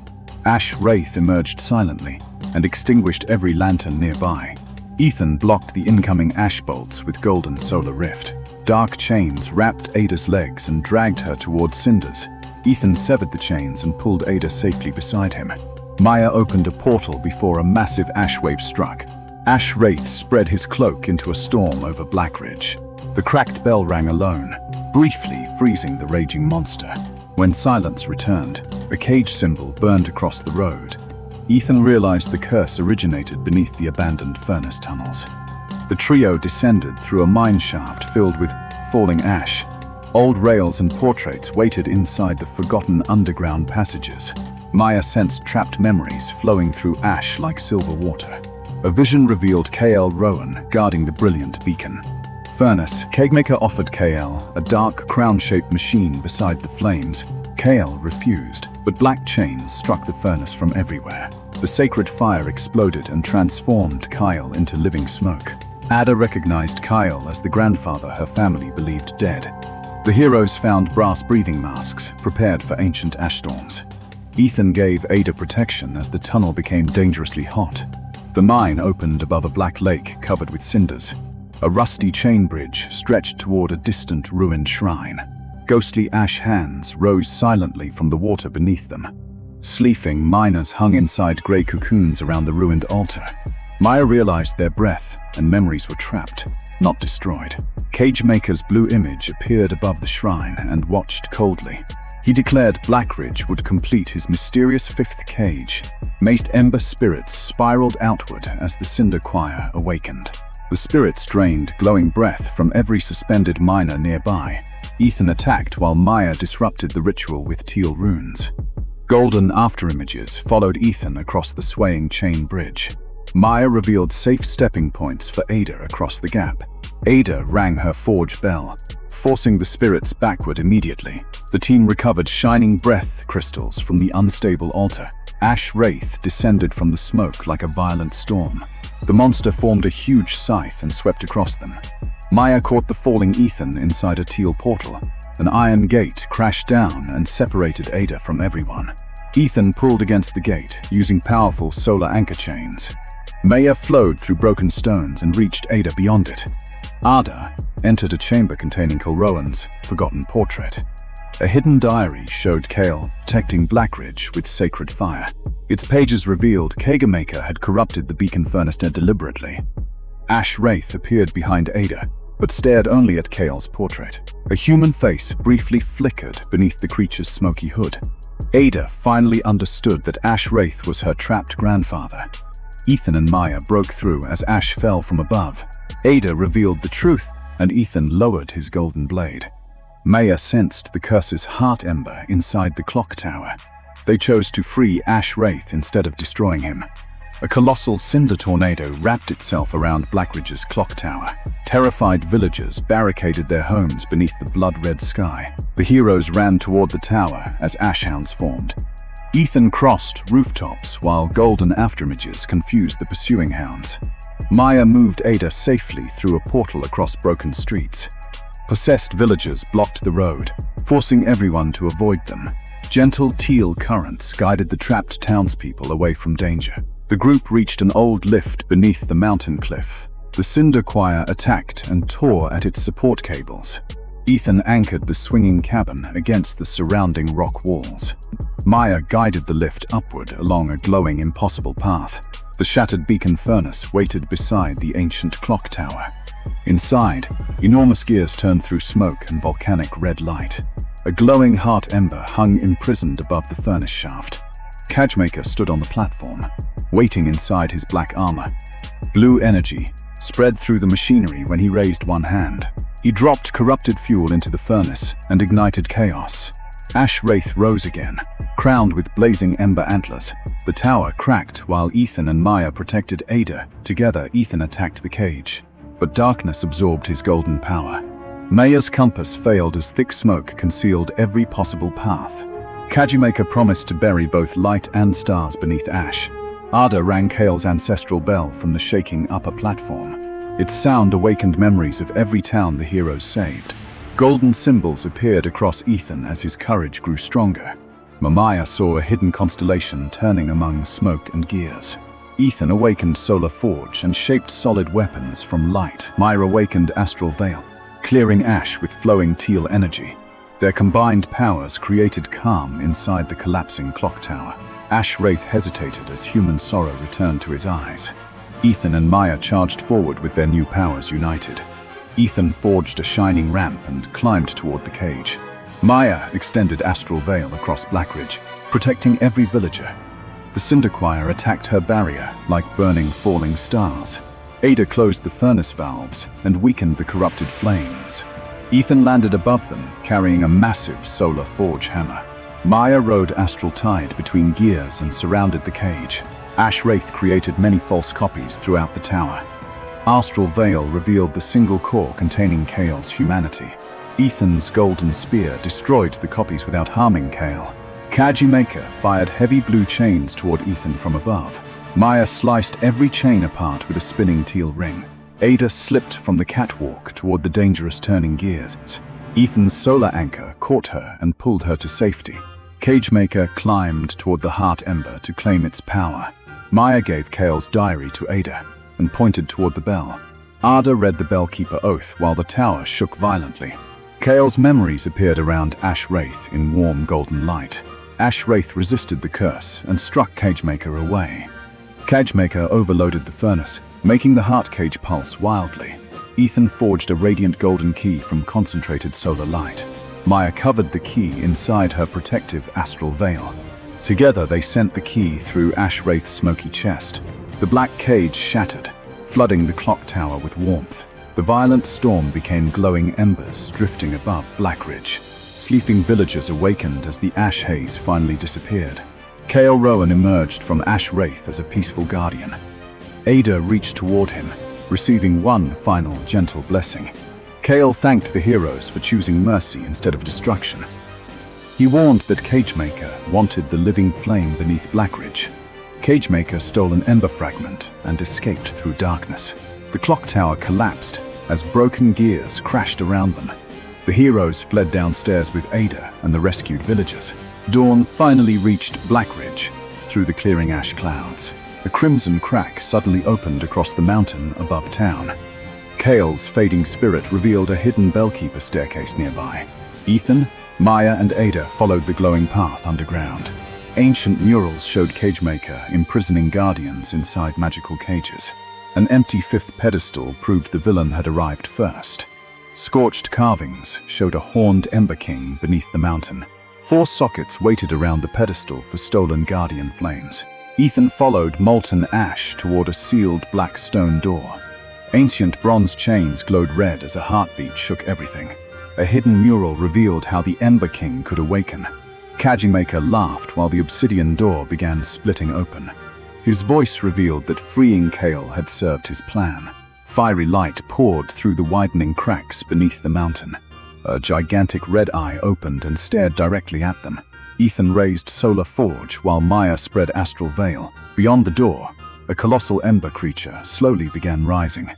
Ash Wraith emerged silently and extinguished every lantern nearby. Ethan blocked the incoming ash bolts with golden solar rift. Dark chains wrapped Ada's legs and dragged her towards cinders. Ethan severed the chains and pulled Ada safely beside him. Maya opened a portal before a massive ash wave struck. Ash Wraith spread his cloak into a storm over Blackridge. The cracked bell rang alone, briefly freezing the raging monster. When silence returned, a cage symbol burned across the road. Ethan realized the curse originated beneath the abandoned furnace tunnels. The trio descended through a mine shaft filled with falling ash. Old rails and portraits waited inside the forgotten underground passages. Maya sensed trapped memories flowing through ash like silver water. A vision revealed KL Rowan guarding the brilliant beacon. Furnace, Cagemaker offered KL a dark crown-shaped machine beside the flames. KL refused, but black chains struck the furnace from everywhere. The sacred fire exploded and transformed Kyle into living smoke. Ada recognized Kyle as the grandfather her family believed dead. The heroes found brass breathing masks, prepared for ancient ash storms. Ethan gave Ada protection as the tunnel became dangerously hot. The mine opened above a black lake covered with cinders. A rusty chain bridge stretched toward a distant ruined shrine. Ghostly ash hands rose silently from the water beneath them. Sleeping miners hung inside grey cocoons around the ruined altar. Maya realized their breath and memories were trapped, not destroyed. Cagemaker's blue image appeared above the shrine and watched coldly. He declared Blackridge would complete his mysterious fifth cage. Maced ember spirits spiraled outward as the Cinder Choir awakened. The spirits drained glowing breath from every suspended miner nearby. Ethan attacked while Maya disrupted the ritual with teal runes. Golden afterimages followed Ethan across the swaying chain bridge. Maya revealed safe stepping points for Ada across the gap. Ada rang her forge bell, forcing the spirits backward immediately. The team recovered shining breath crystals from the unstable altar. Ash Wraith descended from the smoke like a violent storm. The monster formed a huge scythe and swept across them. Maya caught the falling Ethan inside a teal portal. An iron gate crashed down and separated Ada from everyone. Ethan pulled against the gate, using powerful solar anchor chains. Maya flowed through broken stones and reached Ada beyond it. Ada entered a chamber containing Kilrowan's forgotten portrait. A hidden diary showed Kale protecting Blackridge with sacred fire. Its pages revealed Kagemaker had corrupted the beacon furnace deliberately. Ash Wraith appeared behind Ada, but stared only at Kale's portrait. A human face briefly flickered beneath the creature's smoky hood. Ada finally understood that Ash Wraith was her trapped grandfather. Ethan and Maya broke through as Ash fell from above. Ada revealed the truth, and Ethan lowered his golden blade. Maya sensed the curse's heart ember inside the clock tower. They chose to free Ash Wraith instead of destroying him. A colossal cinder tornado wrapped itself around Blackridge's clock tower. Terrified villagers barricaded their homes beneath the blood-red sky. The heroes ran toward the tower as ashhounds formed. Ethan crossed rooftops while golden afterimages confused the pursuing hounds. Maya moved Ada safely through a portal across broken streets. Possessed villagers blocked the road, forcing everyone to avoid them. Gentle teal currents guided the trapped townspeople away from danger. The group reached an old lift beneath the mountain cliff. The Cinder Choir attacked and tore at its support cables. Ethan anchored the swinging cabin against the surrounding rock walls. Maya guided the lift upward along a glowing, impossible path. The shattered beacon furnace waited beside the ancient clock tower. Inside, enormous gears turned through smoke and volcanic red light. A glowing heart ember hung imprisoned above the furnace shaft. Kagemaker stood on the platform, waiting inside his black armor. Blue energy spread through the machinery when he raised one hand. He dropped corrupted fuel into the furnace and ignited chaos. Ash Wraith rose again, crowned with blazing ember antlers. The tower cracked while Ethan and Maya protected Ada. Together, Ethan attacked the cage, but darkness absorbed his golden power. Maya's compass failed as thick smoke concealed every possible path. Kagemaker promised to bury both light and stars beneath ash. Ada rang Kale's ancestral bell from the shaking upper platform. Its sound awakened memories of every town the heroes saved. Golden symbols appeared across Ethan as his courage grew stronger. Maya saw a hidden constellation turning among smoke and gears. Ethan awakened Solar Forge and shaped solid weapons from light. Maya awakened Astral Veil, clearing ash with flowing teal energy. Their combined powers created calm inside the collapsing clock tower. Ash Wraith hesitated as human sorrow returned to his eyes. Ethan and Maya charged forward with their new powers united. Ethan forged a shining ramp and climbed toward the cage. Maya extended Astral Veil across Blackridge, protecting every villager. The Cinder Choir attacked her barrier like burning falling stars. Ada closed the furnace valves and weakened the corrupted flames. Ethan landed above them, carrying a massive Solar Forge hammer. Maya rode Astral Tide between gears and surrounded the cage. Ash Wraith created many false copies throughout the tower. Astral Veil revealed the single core containing Kale's humanity. Ethan's golden spear destroyed the copies without harming Kale. Kagemaker fired heavy blue chains toward Ethan from above. Maya sliced every chain apart with a spinning teal ring. Ada slipped from the catwalk toward the dangerous turning gears. Ethan's solar anchor caught her and pulled her to safety. Kagemaker climbed toward the heart ember to claim its power. Maya gave Kale's diary to Ada and pointed toward the bell. Ada read the Bellkeeper Oath while the tower shook violently. Kale's memories appeared around Ash Wraith in warm golden light. Ash Wraith resisted the curse and struck Kagemaker away. Kagemaker overloaded the furnace, making the heart cage pulse wildly. Ethan forged a radiant golden key from concentrated solar light. Maya covered the key inside her protective astral veil. Together, they sent the key through Ashwraith's smoky chest. The black cage shattered, flooding the clock tower with warmth. The violent storm became glowing embers drifting above Blackridge. Sleeping villagers awakened as the ash haze finally disappeared. Kael Rowan emerged from Ashwraith as a peaceful guardian. Ada reached toward him, receiving one final gentle blessing. Kael thanked the heroes for choosing mercy instead of destruction. He warned that Cagemaker wanted the living flame beneath Blackridge. Cagemaker stole an ember fragment and escaped through darkness. The clock tower collapsed as broken gears crashed around them. The heroes fled downstairs with Ada and the rescued villagers. Dawn finally reached Blackridge through the clearing ash clouds. A crimson crack suddenly opened across the mountain above town. Kael's fading spirit revealed a hidden bellkeeper staircase nearby. Ethan, Maya, and Ada followed the glowing path underground. Ancient murals showed Cagemaker imprisoning guardians inside magical cages. An empty fifth pedestal proved the villain had arrived first. Scorched carvings showed a horned Ember King beneath the mountain. 4 sockets waited around the pedestal for stolen guardian flames. Ethan followed molten ash toward a sealed black stone door. Ancient bronze chains glowed red as a heartbeat shook everything. A hidden mural revealed how the Ember King could awaken. Cagemaker laughed while the obsidian door began splitting open. His voice revealed that freeing Kael had served his plan. Fiery light poured through the widening cracks beneath the mountain. A gigantic red eye opened and stared directly at them. Ethan raised Solar Forge while Maya spread Astral Veil. Beyond the door, a colossal ember creature slowly began rising.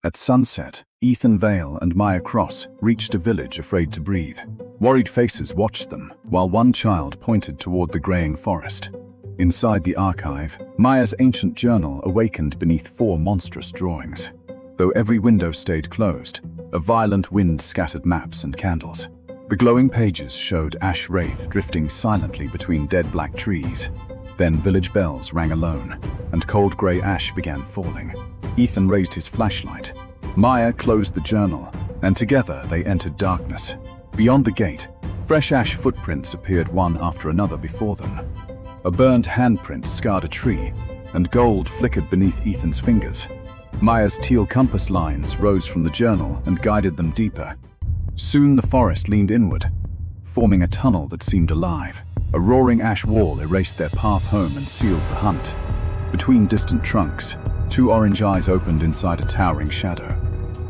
At sunset, Ethan Vale and Maya Cross reached a village afraid to breathe. Worried faces watched them, while one child pointed toward the graying forest. Inside the archive, Maya's ancient journal awakened beneath 4 monstrous drawings. Though every window stayed closed, a violent wind scattered maps and candles. The glowing pages showed Ashwraith drifting silently between dead black trees. Then village bells rang alone, and cold grey ash began falling. Ethan raised his flashlight. Maya closed the journal, and together they entered darkness. Beyond the gate, fresh ash footprints appeared one after another before them. A burned handprint scarred a tree, and gold flickered beneath Ethan's fingers. Maya's teal compass lines rose from the journal and guided them deeper. Soon the forest leaned inward, forming a tunnel that seemed alive. A roaring ash wall erased their path home and sealed the hunt. Between distant trunks, 2 orange eyes opened inside a towering shadow.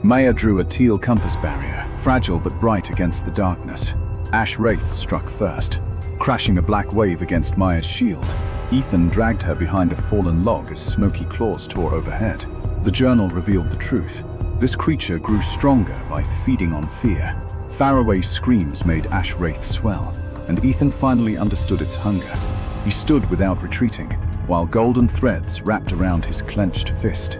Maya drew a teal compass barrier, fragile but bright against the darkness. Ashwraith struck first, crashing a black wave against Maya's shield. Ethan dragged her behind a fallen log as smoky claws tore overhead. The journal revealed the truth. This creature grew stronger by feeding on fear. Faraway screams made Ashwraith swell, and Ethan finally understood its hunger. He stood without retreating, while golden threads wrapped around his clenched fist.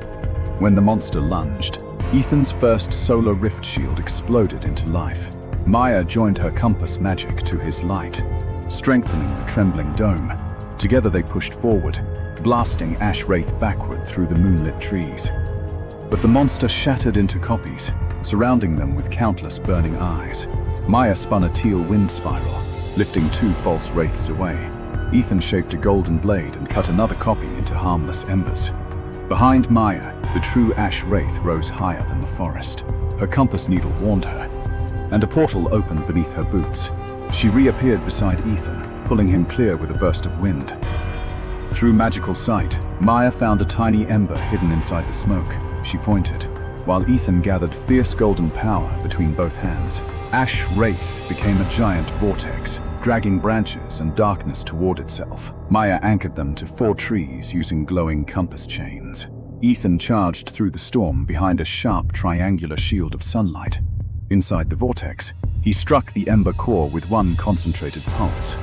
When the monster lunged, Ethan's first solar rift shield exploded into life. Maya joined her compass magic to his light, strengthening the trembling dome. Together they pushed forward, blasting Ashwraith backward through the moonlit trees. But the monster shattered into copies, surrounding them with countless burning eyes. Maya spun a teal wind spiral, lifting 2 false wraiths away. Ethan shaped a golden blade and cut another copy into harmless embers. Behind Maya, the true ash wraith rose higher than the forest. Her compass needle warned her, and a portal opened beneath her boots. She reappeared beside Ethan, pulling him clear with a burst of wind. Through magical sight, Maya found a tiny ember hidden inside the smoke. She pointed, while Ethan gathered fierce golden power between both hands. Ash Wraith became a giant vortex, dragging branches and darkness toward itself. Maya anchored them to 4 trees using glowing compass chains. Ethan charged through the storm behind a sharp triangular shield of sunlight. Inside the vortex, he struck the ember core with one concentrated pulse.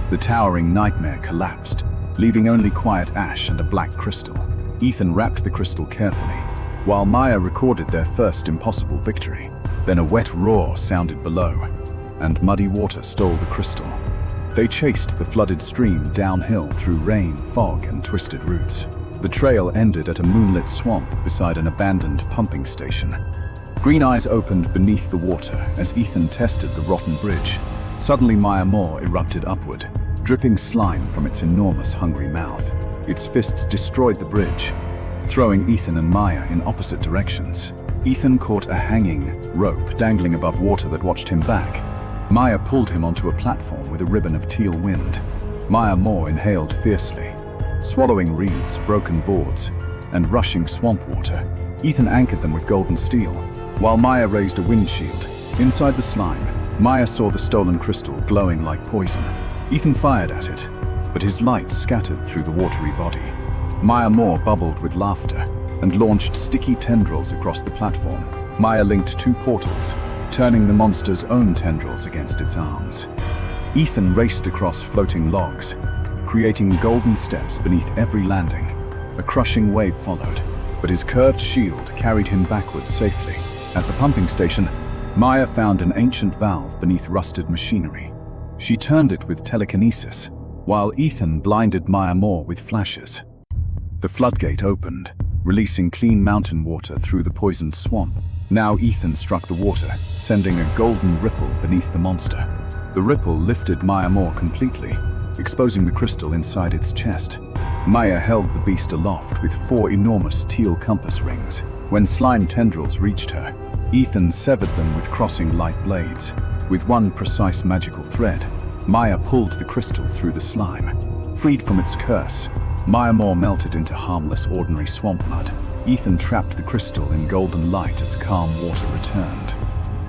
The towering nightmare collapsed, leaving only quiet ash and a black crystal. Ethan wrapped the crystal carefully, while Maya recorded their first impossible victory. Then a wet roar sounded below, and muddy water stole the crystal. They chased the flooded stream downhill through rain, fog, and twisted roots. The trail ended at a moonlit swamp beside an abandoned pumping station. Green eyes opened beneath the water as Ethan tested the rotten bridge. Suddenly Maya Moore erupted upward, dripping slime from its enormous hungry mouth. Its fists destroyed the bridge, throwing Ethan and Maya in opposite directions. Ethan caught a hanging rope dangling above water that watched him back. Maya pulled him onto a platform with a ribbon of teal wind. Maya Moore inhaled fiercely, swallowing reeds, broken boards, and rushing swamp water. Ethan anchored them with golden steel, while Maya raised a windshield. Inside the slime, Maya saw the stolen crystal glowing like poison. Ethan fired at it, but his light scattered through the watery body. Maya Moore bubbled with laughter and launched sticky tendrils across the platform. Maya linked two portals, turning the monster's own tendrils against its arms. Ethan raced across floating logs, creating golden steps beneath every landing. A crushing wave followed, but his curved shield carried him backwards safely. At the pumping station, Maya found an ancient valve beneath rusted machinery. She turned it with telekinesis, while Ethan blinded Maya Moore with flashes. The floodgate opened, releasing clean mountain water through the poisoned swamp. Now Ethan struck the water, sending a golden ripple beneath the monster. The ripple lifted Maya Moore completely, exposing the crystal inside its chest. Maya held the beast aloft with 4 enormous teal compass rings. When slime tendrils reached her, Ethan severed them with crossing light blades. With one precise magical thread, Maya pulled the crystal through the slime. Freed from its curse, Maya Moore melted into harmless ordinary swamp mud. Ethan trapped the crystal in golden light as calm water returned.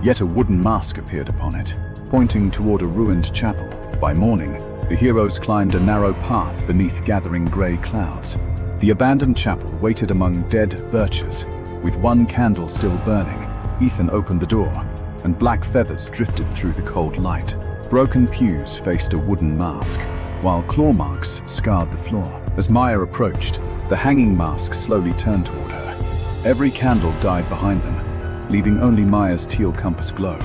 Yet a wooden mask appeared upon it, pointing toward a ruined chapel. By morning, the heroes climbed a narrow path beneath gathering grey clouds. The abandoned chapel waited among dead birches, with one candle still burning. Ethan opened the door, and black feathers drifted through the cold light. Broken pews faced a wooden mask, while claw marks scarred the floor. As Maya approached, the hanging mask slowly turned toward her. Every candle died behind them, leaving only Maya's teal compass glow.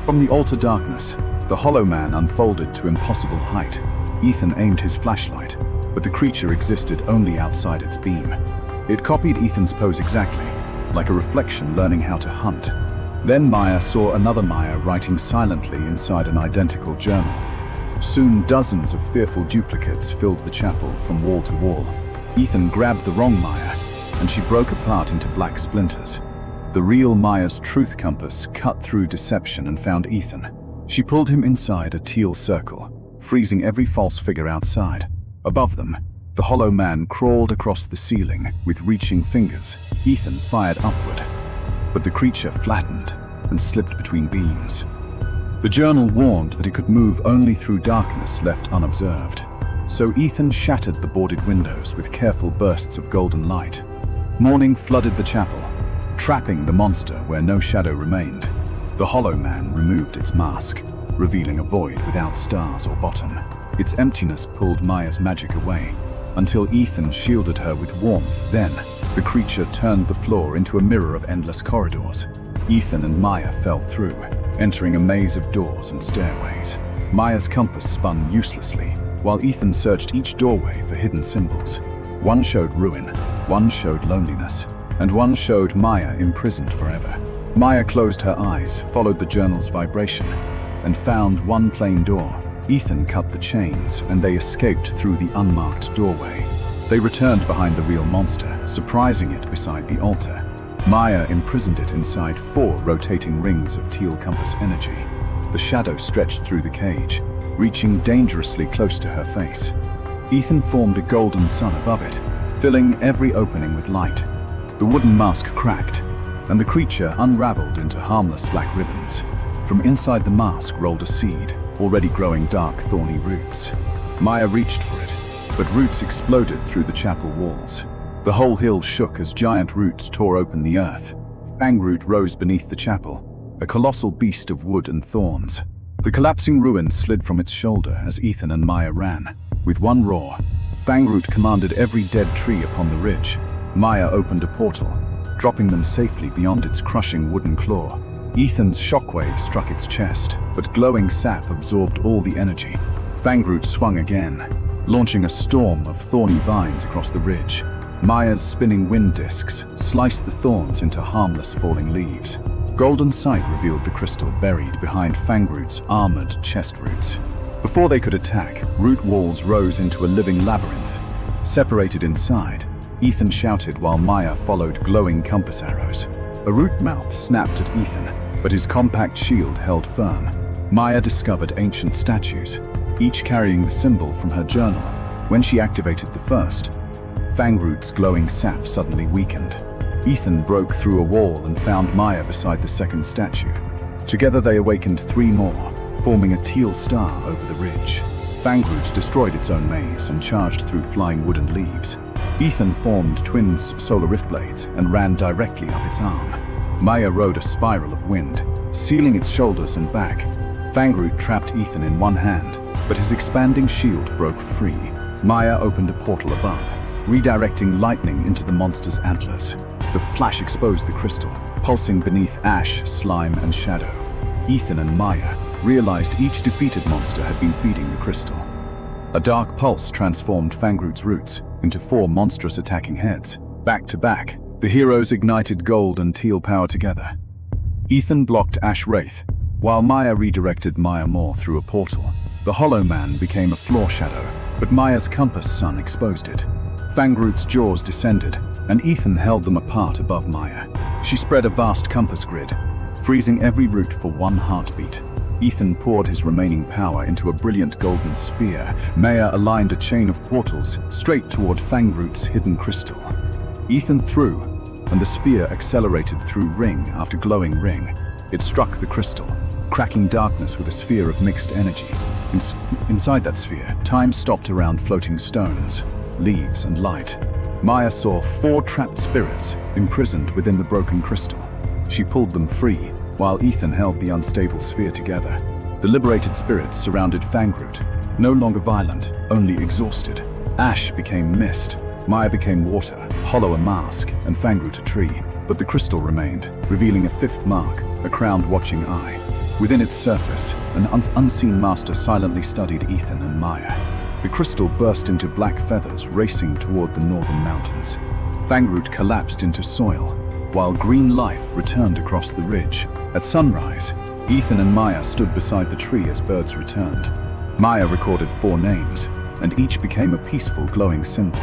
From the altar darkness, the Hollow Man unfolded to impossible height. Ethan aimed his flashlight, but the creature existed only outside its beam. It copied Ethan's pose exactly, like a reflection learning how to hunt. Then Maya saw another Maya writing silently inside an identical journal. Soon dozens of fearful duplicates filled the chapel from wall to wall. Ethan grabbed the wrong Maya, and she broke apart into black splinters. The real Maya's truth compass cut through deception and found Ethan. She pulled him inside a teal circle, freezing every false figure outside. Above them, the Hollow Man crawled across the ceiling with reaching fingers. Ethan fired upward, but the creature flattened and slipped between beams. The journal warned that it could move only through darkness left unobserved. So Ethan shattered the boarded windows with careful bursts of golden light. Morning flooded the chapel, trapping the monster where no shadow remained. The Hollow Man removed its mask, revealing a void without stars or bottom. Its emptiness pulled Maya's magic away, until Ethan shielded her with warmth. Then, the creature turned the floor into a mirror of endless corridors. Ethan and Maya fell through, entering a maze of doors and stairways. Maya's compass spun uselessly, while Ethan searched each doorway for hidden symbols. One showed ruin, one showed loneliness, and one showed Maya imprisoned forever. Maya closed her eyes, followed the journal's vibration, and found one plain door. Ethan cut the chains, and they escaped through the unmarked doorway. They returned behind the real monster, surprising it beside the altar. Maya imprisoned it inside 4 rotating rings of teal compass energy. The shadow stretched through the cage, reaching dangerously close to her face. Ethan formed a golden sun above it, filling every opening with light. The wooden mask cracked, and the creature unraveled into harmless black ribbons. From inside the mask rolled a seed, already growing dark, thorny roots. Maya reached for it, but roots exploded through the chapel walls. The whole hill shook as giant roots tore open the earth. Fangroot rose beneath the chapel, a colossal beast of wood and thorns. The collapsing ruins slid from its shoulder as Ethan and Maya ran. With one roar, Fangroot commanded every dead tree upon the ridge. Maya opened a portal, dropping them safely beyond its crushing wooden claw. Ethan's shockwave struck its chest, but glowing sap absorbed all the energy. Fangroot swung again, launching a storm of thorny vines across the ridge. Maya's spinning wind discs sliced the thorns into harmless falling leaves. Golden sight revealed the crystal buried behind Fangroot's armored chest roots. Before they could attack, root walls rose into a living labyrinth. Separated inside, Ethan shouted while Maya followed glowing compass arrows. A root mouth snapped at Ethan, but his compact shield held firm. Maya discovered ancient statues, each carrying the symbol from her journal. When she activated the first, Fangroot's glowing sap suddenly weakened. Ethan broke through a wall and found Maya beside the second statue. Together they awakened 3 more, forming a teal star over the ridge. Fangroot destroyed its own maze and charged through flying wood and leaves. Ethan formed Twin's solar rift blades and ran directly up its arm. Maya rode a spiral of wind, sealing its shoulders and back. Fangroot trapped Ethan in one hand, but his expanding shield broke free. Maya opened a portal above, redirecting lightning into the monster's antlers. The flash exposed the crystal, pulsing beneath ash, slime, and shadow. Ethan and Maya realized each defeated monster had been feeding the crystal. A dark pulse transformed Fangroot's roots into 4 monstrous attacking heads. Back to back, the heroes ignited gold and teal power together. Ethan blocked Ash Wraith, while Maya redirected Maya Moore through a portal. The Hollow Man became a floor shadow, but Maya's compass sun exposed it. Fangroot's jaws descended, and Ethan held them apart above Maya. She spread a vast compass grid, freezing every root for 1 heartbeat. Ethan poured his remaining power into a brilliant golden spear. Maya aligned a chain of portals straight toward Fangroot's hidden crystal. Ethan threw, and the spear accelerated through ring after glowing ring. It struck the crystal, cracking darkness with a sphere of mixed energy. Inside that sphere, time stopped around floating stones, leaves, and light. Maya saw 4 trapped spirits imprisoned within the broken crystal. She pulled them free, while Ethan held the unstable sphere together. The liberated spirits surrounded Fangroot, no longer violent, only exhausted. Ash became mist, Maya became water, Hollow a mask, and Fangroot a tree. But the crystal remained, revealing a 5th mark, a crowned watching eye. Within its surface, an unseen master silently studied Ethan and Maya. The crystal burst into black feathers racing toward the northern mountains. Fangroot collapsed into soil, while green life returned across the ridge. At sunrise, Ethan and Maya stood beside the tree as birds returned. Maya recorded 4 names, and each became a peaceful, glowing symbol.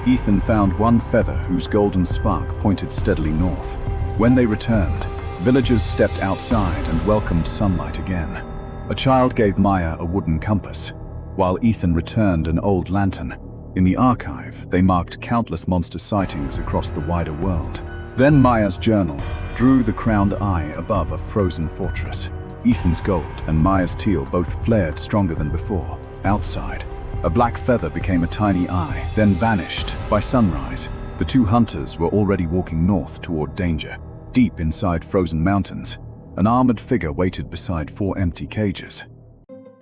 Ethan found 1 feather whose golden spark pointed steadily north. When they returned, villagers stepped outside and welcomed sunlight again. A child gave Maya a wooden compass, while Ethan returned an old lantern. In the archive, they marked countless monster sightings across the wider world. Then Maya's journal drew the crowned eye above a frozen fortress. Ethan's gold and Maya's teal both flared stronger than before. Outside, a black feather became a tiny eye, then vanished. By sunrise, the 2 hunters were already walking north toward danger. Deep inside frozen mountains, an armored figure waited beside 4 empty cages.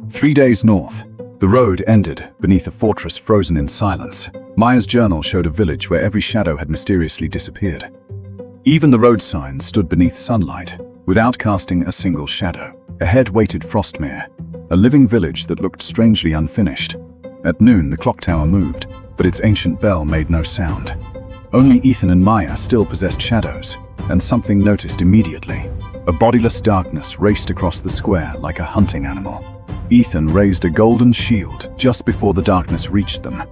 3 days north, the road ended beneath a fortress frozen in silence. Maya's journal showed a village where every shadow had mysteriously disappeared. Even the road signs stood beneath sunlight, without casting a single shadow. Ahead waited Frostmere, a living village that looked strangely unfinished. At noon, the clock tower moved, but its ancient bell made no sound. Only Ethan and Maya still possessed shadows, and something noticed immediately. A bodiless darkness raced across the square like a hunting animal. Ethan raised a golden shield just before the darkness reached them.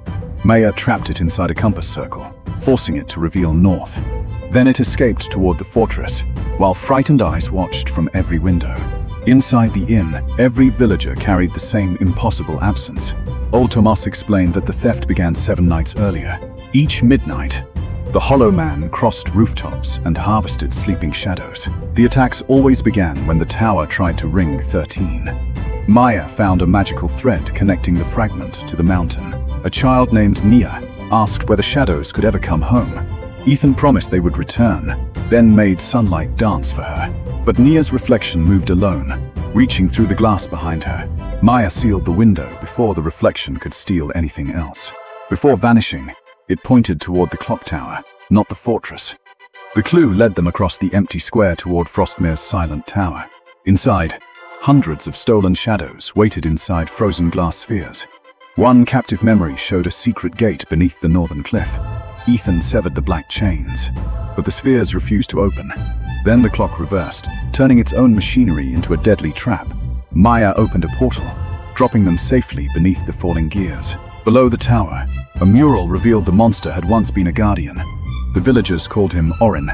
Maya trapped it inside a compass circle, forcing it to reveal north. Then it escaped toward the fortress, while frightened eyes watched from every window. Inside the inn, every villager carried the same impossible absence. Old Tomas explained that the theft began 7 nights earlier. Each midnight, the Hollow Man crossed rooftops and harvested sleeping shadows. The attacks always began when the tower tried to ring 13. Maya found a magical thread connecting the fragment to the mountain. A child named Nia asked whether shadows could ever come home. Ethan promised they would return, then made sunlight dance for her. But Nia's reflection moved alone, reaching through the glass behind her. Maya sealed the window before the reflection could steal anything else. Before vanishing, it pointed toward the clock tower, not the fortress. The clue led them across the empty square toward Frostmere's silent tower. Inside, hundreds of stolen shadows waited inside frozen glass spheres. One captive memory showed a secret gate beneath the northern cliff. Ethan severed the black chains, but the spheres refused to open. Then the clock reversed, turning its own machinery into a deadly trap. Maya opened a portal, dropping them safely beneath the falling gears. Below the tower, a mural revealed the monster had once been a guardian. The villagers called him Orin,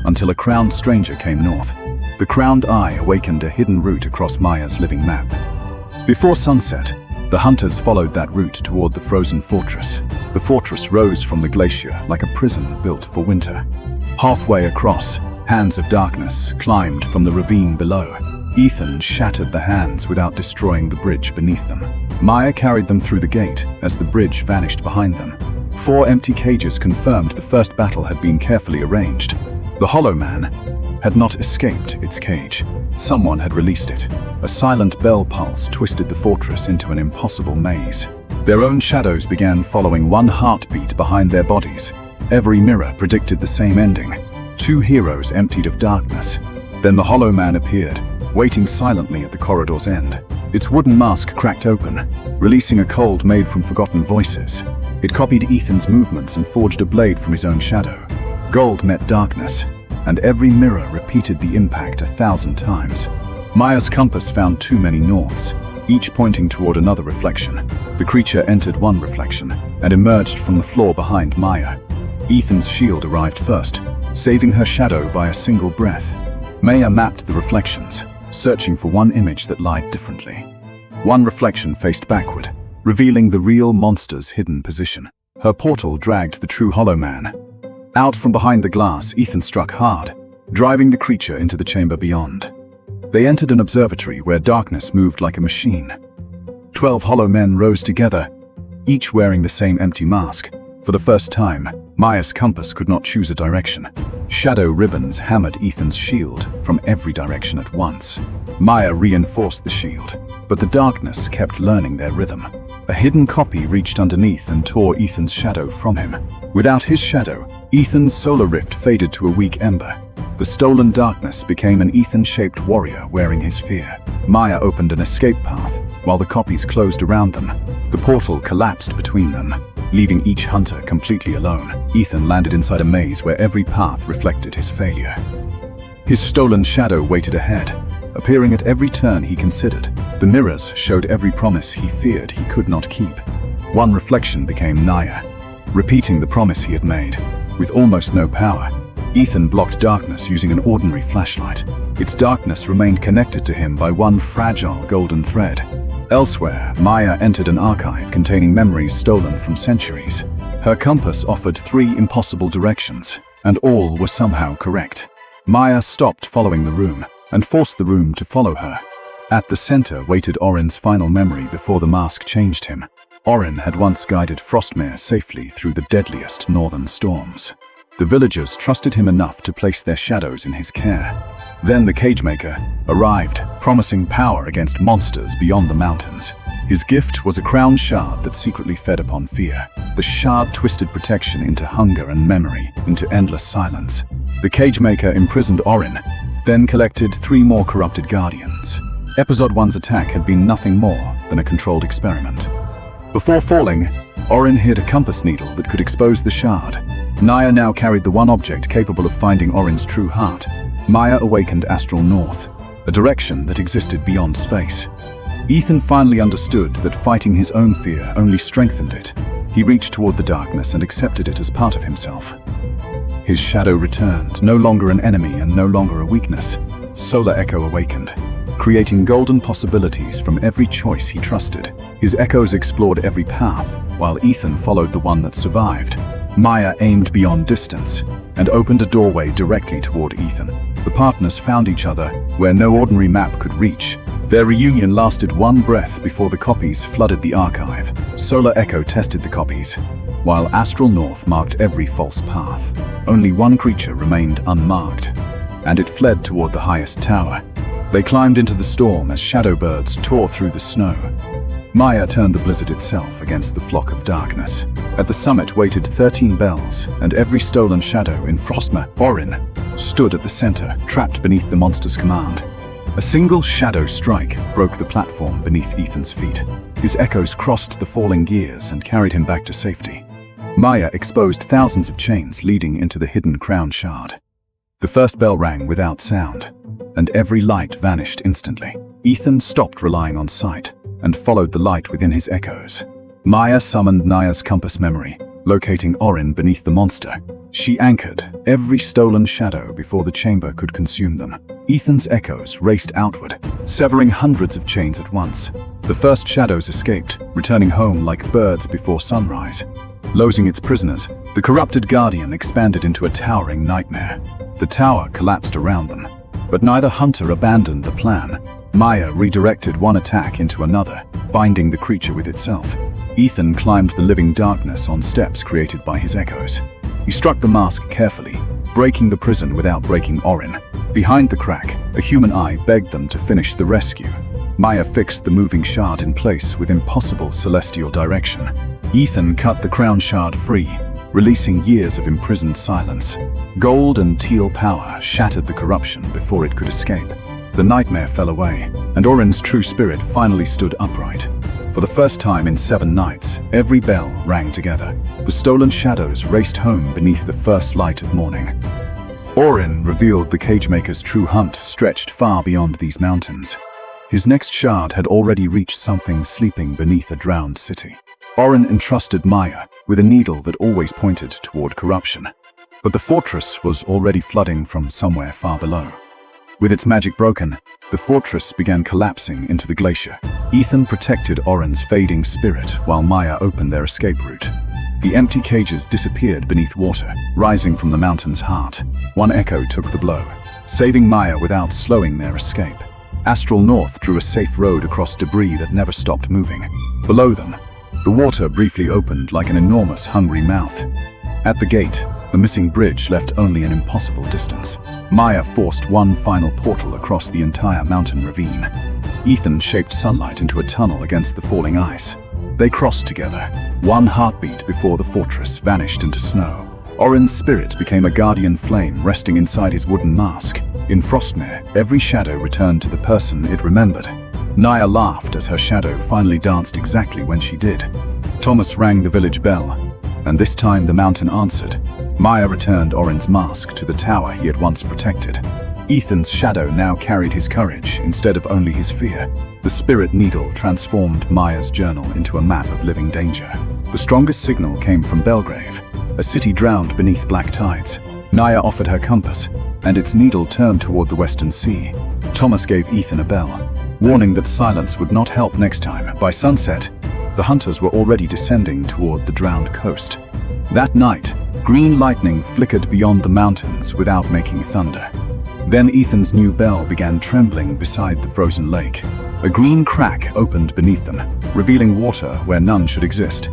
until a crowned stranger came north. The crowned eye awakened a hidden route across Maya's living map. Before sunset, the hunters followed that route toward the frozen fortress. The fortress rose from the glacier like a prison built for winter. Halfway across, hands of darkness climbed from the ravine below. Ethan shattered the hands without destroying the bridge beneath them. Maya carried them through the gate as the bridge vanished behind them. 4 empty cages confirmed the first battle had been carefully arranged. The Hollow Man had not escaped its cage. Someone had released it. A silent bell pulse twisted the fortress into an impossible maze. Their own shadows began following one heartbeat behind their bodies. Every mirror predicted the same ending. 2 heroes emptied of darkness. Then the Hollow Man appeared, waiting silently at the corridor's end. Its wooden mask cracked open, releasing a cold made from forgotten voices. It copied Ethan's movements and forged a blade from his own shadow. Gold met darkness, and every mirror repeated the impact 1,000 times. Maya's compass found too many norths, each pointing toward another reflection. The creature entered one reflection and emerged from the floor behind Maya. Ethan's shield arrived first, saving her shadow by a single breath. Maya mapped the reflections, searching for one image that lied differently. One reflection faced backward, revealing the real monster's hidden position. Her portal dragged the true Hollow Man. Out from behind the glass, Ethan struck hard, driving the creature into the chamber beyond. They entered an observatory where darkness moved like a machine. 12 Hollow Men rose together, each wearing the same empty mask. For the first time, Maya's compass could not choose a direction. Shadow ribbons hammered Ethan's shield from every direction at once. Maya reinforced the shield, but the darkness kept learning their rhythm. A hidden copy reached underneath and tore Ethan's shadow from him. Without his shadow, Ethan's solar rift faded to a weak ember. The stolen darkness became an Ethan-shaped warrior wearing his fear. Maya opened an escape path, while the copies closed around them. The portal collapsed between them, leaving each hunter completely alone. Ethan landed inside a maze where every path reflected his failure. His stolen shadow waited ahead, appearing at every turn he considered. The mirrors showed every promise he feared he could not keep. One reflection became Naya, repeating the promise he had made. With almost no power, Ethan blocked darkness using an ordinary flashlight. Its darkness remained connected to him by one fragile golden thread. Elsewhere, Maya entered an archive containing memories stolen from centuries. Her compass offered 3 impossible directions, and all were somehow correct. Maya stopped following the room and forced the room to follow her. At the center waited Orin's final memory before the mask changed him. Orin had once guided Frostmere safely through the deadliest northern storms. The villagers trusted him enough to place their shadows in his care. Then the Cagemaker arrived, promising power against monsters beyond the mountains. His gift was a crown shard that secretly fed upon fear. The shard twisted protection into hunger and memory, into endless silence. The Cagemaker imprisoned Orin, then collected 3 more corrupted guardians. Episode 1's attack had been nothing more than a controlled experiment. Before falling, Orin hid a compass needle that could expose the shard. Naya now carried the one object capable of finding Orin's true heart. Maya awakened Astral North, a direction that existed beyond space. Ethan finally understood that fighting his own fear only strengthened it. He reached toward the darkness and accepted it as part of himself. His shadow returned, no longer an enemy and no longer a weakness. Solar Echo awakened, creating golden possibilities from every choice he trusted. His echoes explored every path, while Ethan followed the one that survived. Maya aimed beyond distance and opened a doorway directly toward Ethan. The partners found each other where no ordinary map could reach. Their reunion lasted one breath before the copies flooded the archive. Solar Echo tested the copies, while Astral North marked every false path. Only one creature remained unmarked, and it fled toward the highest tower. They climbed into the storm as shadow birds tore through the snow. Maya turned the blizzard itself against the flock of darkness. At the summit waited 13 bells, and every stolen shadow in Frostmere. Orin stood at the center, trapped beneath the monster's command. A single shadow strike broke the platform beneath Ethan's feet. His echoes crossed the falling gears and carried him back to safety. Maya exposed thousands of chains leading into the hidden crown shard. The first bell rang without sound, and every light vanished instantly. Ethan stopped relying on sight and followed the light within his echoes. Maya summoned Naya's compass memory, locating Orin beneath the monster. She anchored every stolen shadow before the chamber could consume them. Ethan's echoes raced outward, severing hundreds of chains at once. The first shadows escaped, returning home like birds before sunrise. Losing its prisoners, the corrupted Guardian expanded into a towering nightmare. The tower collapsed around them, but neither hunter abandoned the plan. Maya redirected one attack into another, binding the creature with itself. Ethan climbed the living darkness on steps created by his echoes. He struck the mask carefully, breaking the prison without breaking Orin. Behind the crack, a human eye begged them to finish the rescue. Maya fixed the moving shard in place with impossible celestial direction. Ethan cut the crown shard free, releasing years of imprisoned silence. Gold and teal power shattered the corruption before it could escape. The nightmare fell away, and Orin's true spirit finally stood upright. For the first time in 7 nights, every bell rang together. The stolen shadows raced home beneath the first light of morning. Orin revealed the Cagemaker's true hunt stretched far beyond these mountains. His next shard had already reached something sleeping beneath a drowned city. Orin entrusted Maya with a needle that always pointed toward corruption. But the fortress was already flooding from somewhere far below. With its magic broken, the fortress began collapsing into the glacier. Ethan protected Orin's fading spirit while Maya opened their escape route. The empty cages disappeared beneath water, rising from the mountain's heart. One echo took the blow, saving Maya without slowing their escape. Astral North drew a safe road across debris that never stopped moving. Below them, the water briefly opened like an enormous hungry mouth. At the gate, the missing bridge left only an impossible distance. Maya forced one final portal across the entire mountain ravine. Ethan shaped sunlight into a tunnel against the falling ice. They crossed together, one heartbeat before the fortress vanished into snow. Orin's spirit became a guardian flame resting inside his wooden mask. In Frostmere, every shadow returned to the person it remembered. Naya laughed as her shadow finally danced exactly when she did. Thomas rang the village bell, and this time the mountain answered. Maya returned Orin's mask to the tower he had once protected. Ethan's shadow now carried his courage instead of only his fear. The spirit needle transformed Maya's journal into a map of living danger. The strongest signal came from Belgrave, a city drowned beneath black tides. Naya offered her compass, and its needle turned toward the western sea. Thomas gave Ethan a bell, warning that silence would not help next time. By sunset, the hunters were already descending toward the drowned coast. That night, green lightning flickered beyond the mountains without making thunder. Then Ethan's new bell began trembling beside the frozen lake. A green crack opened beneath them, revealing water where none should exist.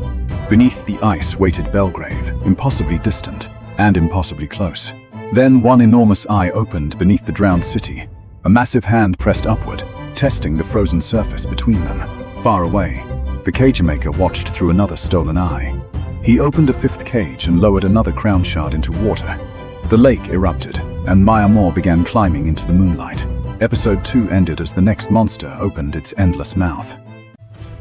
Beneath the ice waited Belgrave, impossibly distant and impossibly close. Then one enormous eye opened beneath the drowned city. A massive hand pressed upward, testing the frozen surface between them. Far away, the Cagemaker watched through another stolen eye. He opened a 5th cage and lowered another crown shard into water. The lake erupted, and Maya Moore began climbing into the moonlight. Episode 2 ended as the next monster opened its endless mouth.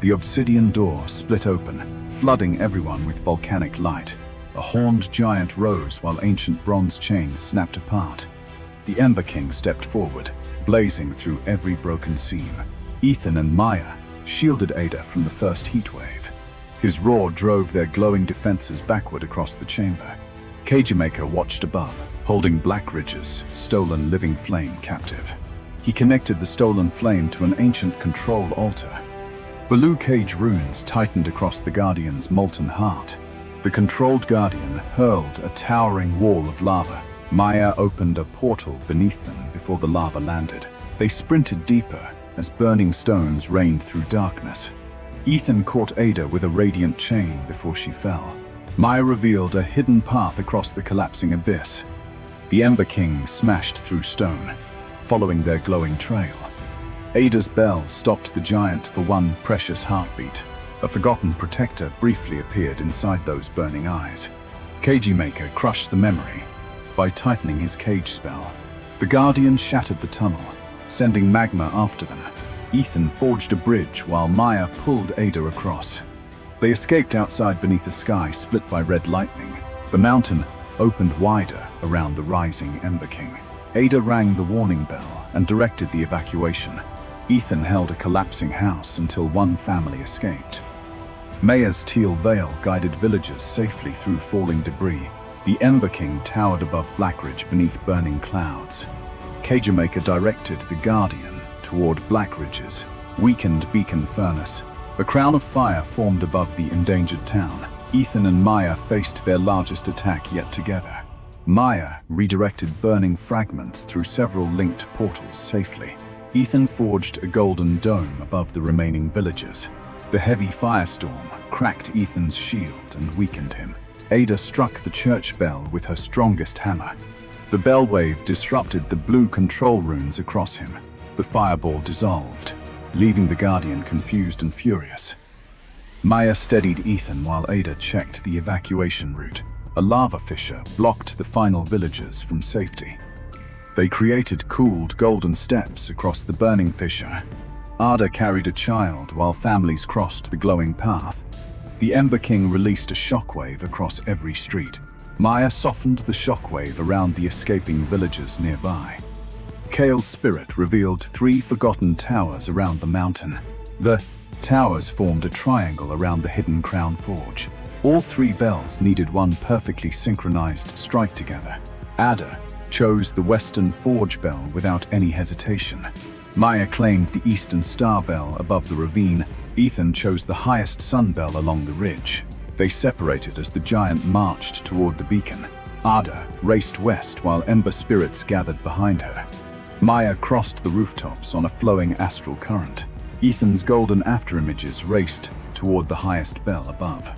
The obsidian door split open, flooding everyone with volcanic light. A horned giant rose while ancient bronze chains snapped apart. The Ember King stepped forward, blazing through every broken seam. Ethan and Maya shielded Ada from the first heat wave. His roar drove their glowing defenses backward across the chamber. Cagemaker watched above, holding Blackridge's stolen living flame captive. He connected the stolen flame to an ancient control altar. Blue cage runes tightened across the Guardian's molten heart. The controlled Guardian hurled a towering wall of lava. Maya opened a portal beneath them before the lava landed. They sprinted deeper as burning stones rained through darkness. Ethan caught Ada with a radiant chain before she fell. Maya revealed a hidden path across the collapsing abyss. The Ember King smashed through stone, following their glowing trail. Ada's bell stopped the giant for one precious heartbeat. A forgotten protector briefly appeared inside those burning eyes. Cagemaker crushed the memory by tightening his cage spell. The Guardian shattered the tunnel, sending magma after them. Ethan forged a bridge while Maya pulled Ada across. They escaped outside beneath a sky split by red lightning. The mountain, opened wider around the rising Ember King. Ada rang the warning bell and directed the evacuation. Ethan held a collapsing house until one family escaped. Maya's teal veil guided villagers safely through falling debris. The Ember King towered above Blackridge beneath burning clouds. Cagemaker directed the Guardian toward Blackridge's weakened beacon furnace. A crown of fire formed above the endangered town. Ethan and Maya faced their largest attack yet together. Maya redirected burning fragments through several linked portals safely. Ethan forged a golden dome above the remaining villagers. The heavy firestorm cracked Ethan's shield and weakened him. Ada struck the church bell with her strongest hammer. The bell wave disrupted the blue control runes across him. The fireball dissolved, leaving the Guardian confused and furious. Maya steadied Ethan while Ada checked the evacuation route. A lava fissure blocked the final villagers from safety. They created cooled golden steps across the burning fissure. Ada carried a child while families crossed the glowing path. The Ember King released a shockwave across every street. Maya softened the shockwave around the escaping villagers nearby. Kale's spirit revealed 3 forgotten towers around the mountain. The towers formed a triangle around the hidden Crown Forge. All 3 bells needed one perfectly synchronized strike together. Ada chose the Western Forge bell without any hesitation. Maya claimed the Eastern Star bell above the ravine. Ethan chose the highest sun bell along the ridge. They separated as the giant marched toward the beacon. Ada raced west while Ember spirits gathered behind her. Maya crossed the rooftops on a flowing astral current. Ethan's golden afterimages raced toward the highest bell above.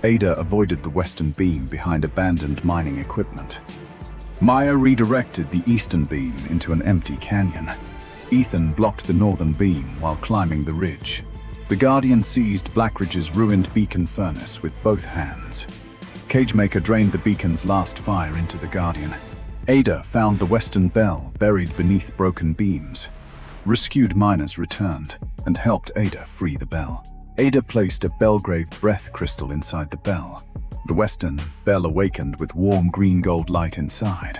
Ada avoided the western beam behind abandoned mining equipment. Maya redirected the eastern beam into an empty canyon. Ethan blocked the northern beam while climbing the ridge. The Guardian seized Blackridge's ruined beacon furnace with both hands. Cagemaker drained the beacon's last fire into the Guardian. Ada found the western bell buried beneath broken beams. Rescued miners returned and helped Ada free the bell. Ada placed a Belgrave breath crystal inside the bell. The western bell awakened with warm green-gold light inside.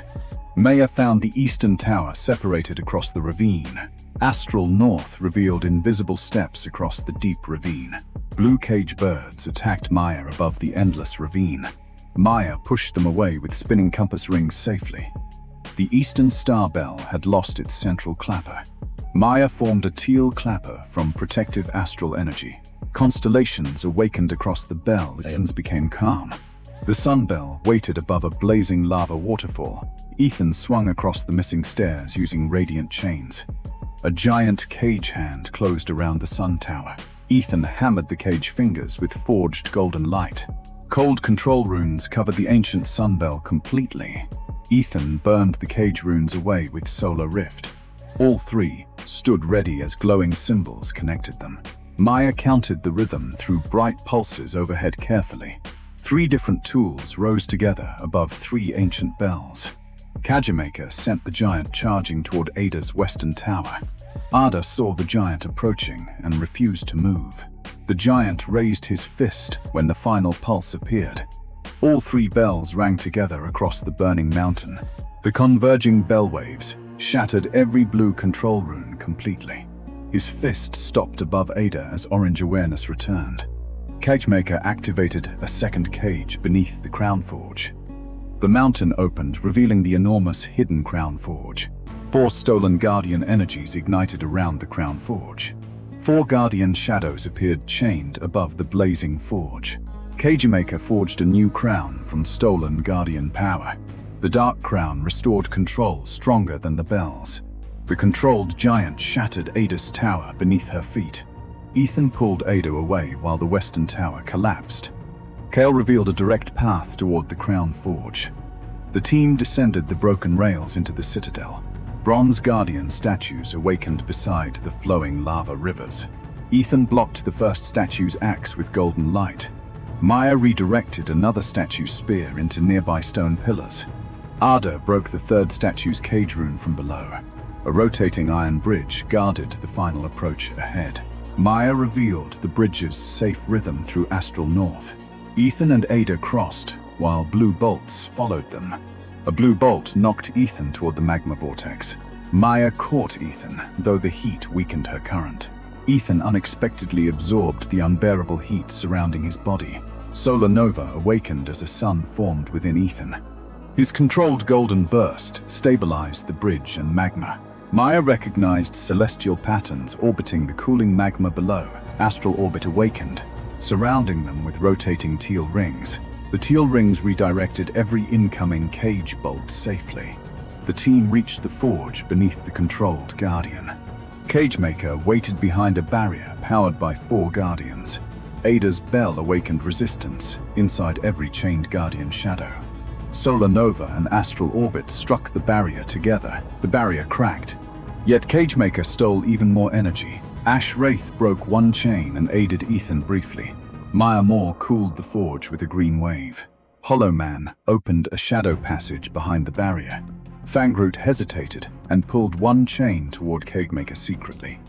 Maya found the eastern tower separated across the ravine. Astral North revealed invisible steps across the deep ravine. Blue cage birds attacked Maya above the endless ravine. Maya pushed them away with spinning compass rings safely. The Eastern Star Bell had lost its central clapper. Maya formed a teal clapper from protective astral energy. Constellations awakened across the bell as ends became calm. The Sun Bell waited above a blazing lava waterfall. Ethan swung across the missing stairs using radiant chains. A giant cage hand closed around the Sun Tower. Ethan hammered the cage fingers with forged golden light. Cold control runes covered the ancient Sun Bell completely. Ethan burned the cage runes away with Solar Rift. All 3 stood ready as glowing symbols connected them. Maya counted the rhythm through bright pulses overhead carefully. 3 different tools rose together above 3 ancient bells. Cagemaker sent the giant charging toward Ada's western tower. Ada saw the giant approaching and refused to move. The giant raised his fist when the final pulse appeared. All 3 bells rang together across the burning mountain. The converging bell waves shattered every blue control rune completely. His fist stopped above Ada as orange awareness returned. Cagemaker activated a second cage beneath the Crown Forge. The mountain opened, revealing the enormous hidden Crown Forge. 4 stolen Guardian energies ignited around the Crown Forge. 4 Guardian shadows appeared chained above the blazing forge. Cagemaker forged a new crown from stolen Guardian power. The Dark Crown restored control stronger than the bells. The controlled giant shattered Ada's tower beneath her feet. Ethan pulled Ada away while the western tower collapsed. Kale revealed a direct path toward the Crown Forge. The team descended the broken rails into the citadel. Bronze Guardian statues awakened beside the flowing lava rivers. Ethan blocked the first statue's axe with golden light. Maya redirected another statue's spear into nearby stone pillars. Ada broke the third statue's cage rune from below. A rotating iron bridge guarded the final approach ahead. Maya revealed the bridge's safe rhythm through Astral North. Ethan and Ada crossed, while blue bolts followed them. A blue bolt knocked Ethan toward the magma vortex. Maya caught Ethan, though the heat weakened her current. Ethan unexpectedly absorbed the unbearable heat surrounding his body. Solar Nova awakened as a sun formed within Ethan. His controlled golden burst stabilized the bridge and magma. Maya recognized celestial patterns orbiting the cooling magma below. Astral orbit awakened, surrounding them with rotating teal rings. The teal rings redirected every incoming cage bolt safely. The team reached the forge beneath the controlled Guardian. Cagemaker waited behind a barrier powered by 4 Guardians. Ada's bell awakened resistance inside every chained Guardian shadow. Solar Nova and Astral Orbit struck the barrier together. The barrier cracked, yet Cagemaker stole even more energy. Ash Wraith broke one chain and aided Ethan briefly. Maya Moore cooled the forge with a green wave. Hollow Man opened a shadow passage behind the barrier. Fangroot hesitated and pulled one chain toward Cagemaker secretly.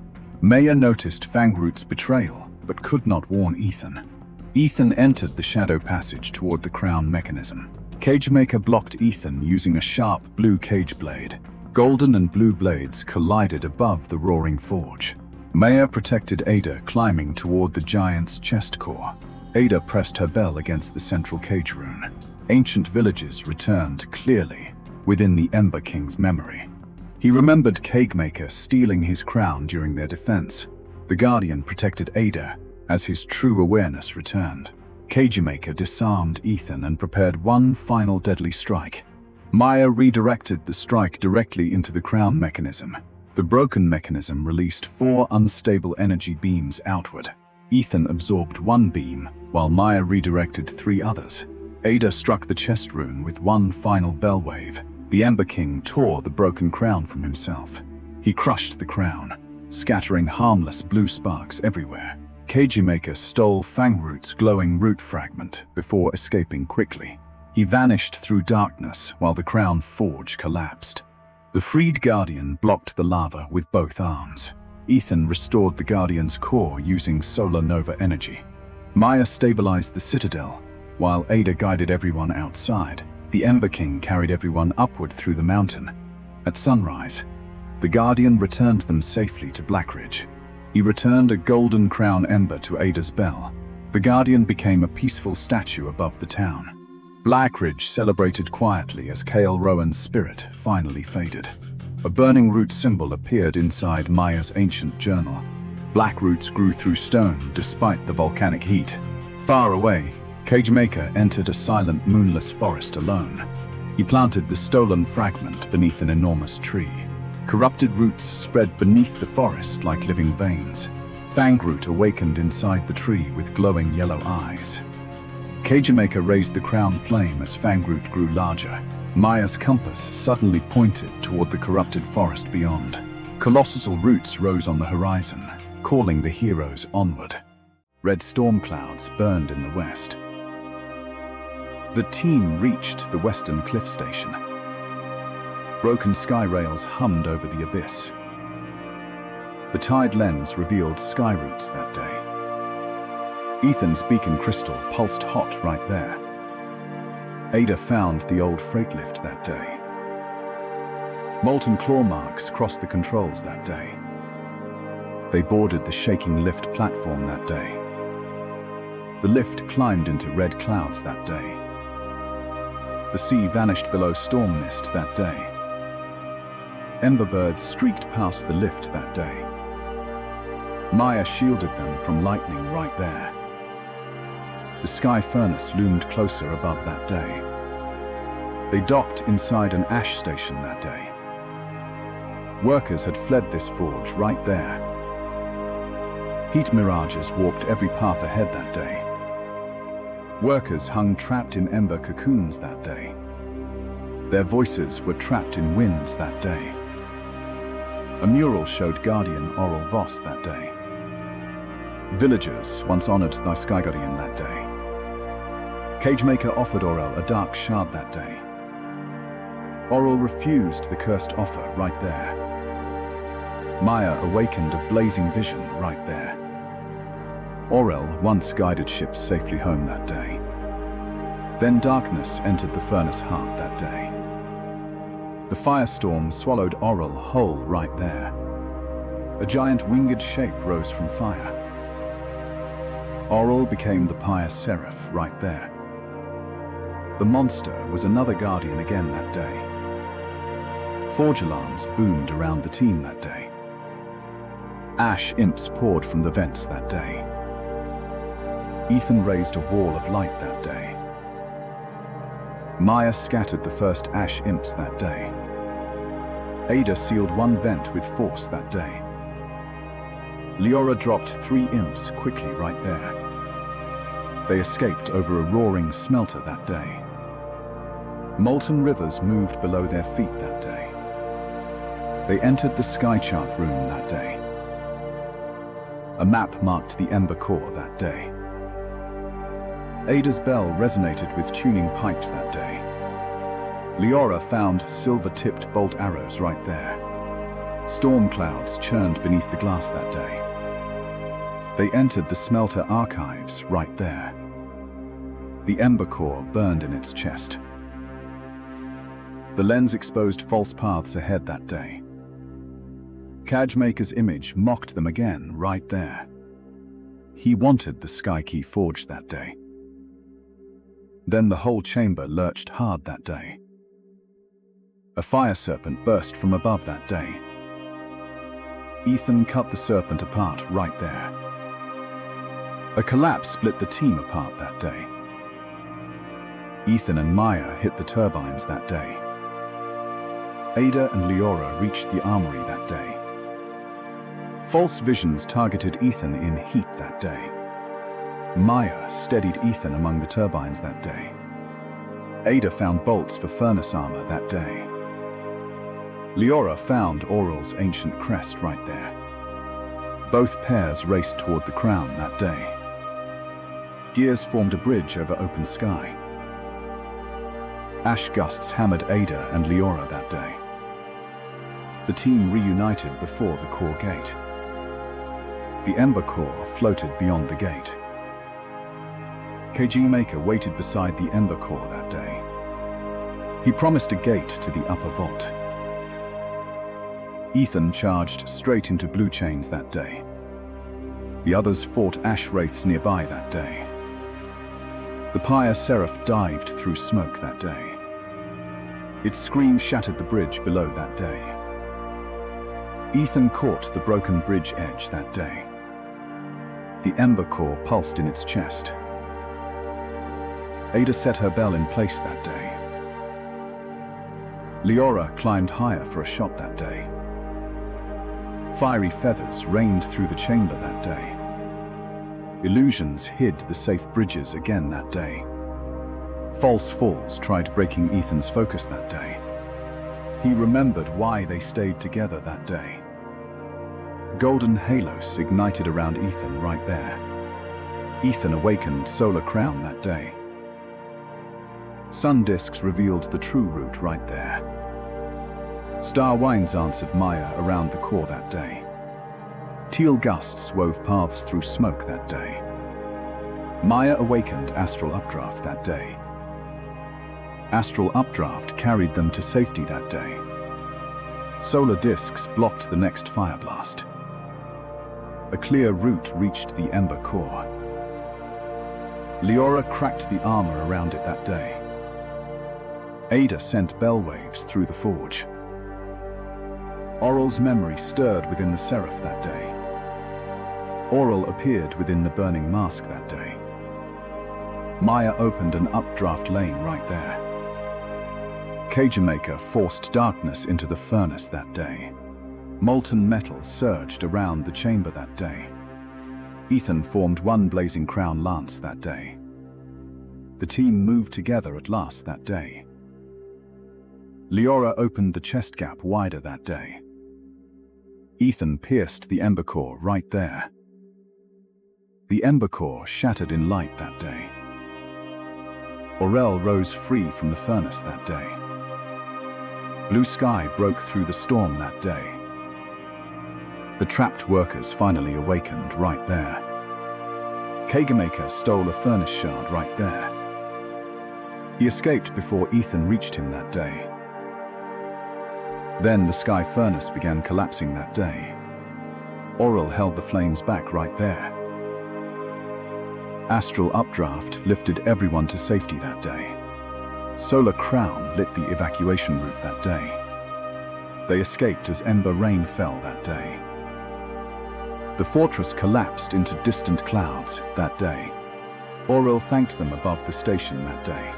Maya noticed Fangroot's betrayal, but could not warn Ethan. Ethan entered the shadow passage toward the crown mechanism. Cagemaker blocked Ethan using a sharp blue cage blade. Golden and blue blades collided above the roaring forge. Maya protected Ada, climbing toward the giant's chest core. Ada pressed her bell against the central cage rune. Ancient villages returned clearly within the Ember King's memory. He remembered Cagemaker stealing his crown during their defense. The Guardian protected Ada as his true awareness returned. Cagemaker disarmed Ethan and prepared one final deadly strike. Maya redirected the strike directly into the crown mechanism. The broken mechanism released 4 unstable energy beams outward. Ethan absorbed 1 beam, while Maya redirected 3 others. Ada struck the chest rune with one final bell wave. The Ember King tore the broken crown from himself. He crushed the crown, scattering harmless blue sparks everywhere. Cagemaker stole Fangroot's glowing root fragment before escaping quickly. He vanished through darkness while the crown forge collapsed. The freed Guardian blocked the lava with both arms. Ethan restored the Guardian's core using Solar Nova energy. Maya stabilized the citadel, while Ada guided everyone outside. The Ember King carried everyone upward through the mountain. At sunrise, the Guardian returned them safely to Blackridge. He returned a golden crown ember to Ada's bell. The Guardian became a peaceful statue above the town. Blackridge celebrated quietly as Kael Rowan's spirit finally faded. A burning root symbol appeared inside Maya's ancient journal. Black roots grew through stone despite the volcanic heat. Far away, Cagemaker entered a silent, moonless forest alone. He planted the stolen fragment beneath an enormous tree. Corrupted roots spread beneath the forest like living veins. Fangroot awakened inside the tree with glowing yellow eyes. Cagemaker raised the crown flame as Fangroot grew larger. Maya's compass suddenly pointed toward the corrupted forest beyond. Colossal roots rose on the horizon, calling the heroes onward. Red storm clouds burned in the west. The team reached the western cliff station. Broken sky rails hummed over the abyss. The tide lens revealed sky routes that day. Ethan's beacon crystal pulsed hot right there. Ada found the old freight lift that day. Molten claw marks crossed the controls that day. They boarded the shaking lift platform that day. The lift climbed into red clouds that day. The sea vanished below storm mist that day. Ember birds streaked past the lift that day. Maya shielded them from lightning right there. The sky furnace loomed closer above that day. They docked inside an ash station that day. Workers had fled this forge right there. Heat mirages warped every path ahead that day. Workers hung trapped in ember cocoons that day. Their voices were trapped in winds that day. A mural showed Guardian Oral Voss that day. Villagers once honored thy Sky Guardian that day. Cagemaker offered Aurel a dark shard that day. Aurel refused the cursed offer right there. Maya awakened a blazing vision right there. Aurel once guided ships safely home that day. Then darkness entered the furnace heart that day. The firestorm swallowed Aurel whole right there. A giant winged shape rose from fire. Aurel became the pious seraph right there. The monster was another guardian again that day. Forge alarms boomed around the team that day. Ash imps poured from the vents that day. Ethan raised a wall of light that day. Maya scattered the first ash imps that day. Ada sealed one vent with force that day. Leora dropped 3 imps quickly right there. They escaped over a roaring smelter that day. Molten rivers moved below their feet that day. They entered the Skychart room that day. A map marked the Ember Core that day. Ada's bell resonated with tuning pipes that day. Leora found silver-tipped bolt arrows right there. Storm clouds churned beneath the glass that day. They entered the smelter archives right there. The Ember Core burned in its chest. The lens exposed false paths ahead that day. Cagemaker's image mocked them again right there. He wanted the Sky-Key forged that day. Then the whole chamber lurched hard that day. A fire serpent burst from above that day. Ethan cut the serpent apart right there. A collapse split the team apart that day. Ethan and Maya hit the turbines that day. Ada and Leora reached the armory that day. False visions targeted Ethan in heat that day. Maya steadied Ethan among the turbines that day. Ada found bolts for furnace armor that day. Leora found Aurel's ancient crest right there. Both pairs raced toward the crown that day. Gears formed a bridge over open sky. Ash gusts hammered Ada and Leora that day. The team reunited before the core gate. The Ember Core floated beyond the gate. Cagemaker waited beside the Ember Core that day. He promised a gate to the upper vault. Ethan charged straight into Blue Chains that day. The others fought Ash Wraiths nearby that day. The pious seraph dived through smoke that day. Its scream shattered the bridge below that day. Ethan caught the broken bridge edge that day. The Ember Core pulsed in its chest. Ada set her bell in place that day. Leora climbed higher for a shot that day. Fiery feathers rained through the chamber that day. Illusions hid the safe bridges again that day. False falls tried breaking Ethan's focus that day. He remembered why they stayed together that day. Golden halos ignited around Ethan right there. Ethan awakened Solar Crown that day. Sun discs revealed the true route right there. Star Wines answered Maya around the core that day. Teal gusts wove paths through smoke that day. Maya awakened Astral Updraft that day. Astral Updraft carried them to safety that day. Solar discs blocked the next fire blast. A clear route reached the Ember Core. Leora cracked the armor around it that day. Ada sent bell waves through the forge. Aurel's memory stirred within the Seraph that day. Aurel appeared within the burning mask that day. Maya opened an updraft lane right there. Cagemaker forced darkness into the furnace that day. Molten metal surged around the chamber that day. Ethan formed one blazing crown lance that day. The team moved together at last that day. Leora opened the chest gap wider that day. Ethan pierced the Ember Core right there. The Ember Core shattered in light that day. Aurel rose free from the furnace that day. Blue sky broke through the storm that day. The trapped workers finally awakened right there. Cagemaker stole a furnace shard right there. He escaped before Ethan reached him that day. Then the sky furnace began collapsing that day. Auril held the flames back right there. Astral updraft lifted everyone to safety that day. Solar crown lit the evacuation route that day. They escaped as ember rain fell that day. The fortress collapsed into distant clouds that day. Auril thanked them above the station that day.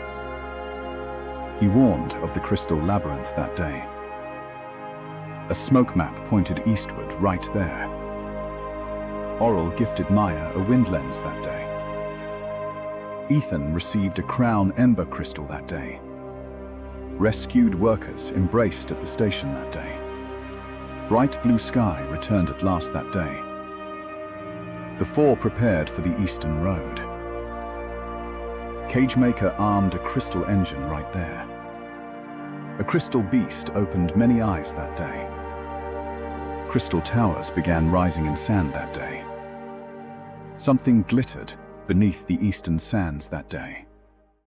He warned of the crystal labyrinth that day. A smoke map pointed eastward right there. Auril gifted Maya a wind lens that day. Ethan received a crown ember crystal that day. Rescued workers embraced at the station that day. Bright blue sky returned at last that day. The four prepared for the Eastern Road. Cagemaker armed a crystal engine right there. A crystal beast opened many eyes that day. Crystal towers began rising in sand that day. Something glittered beneath the eastern sands that day.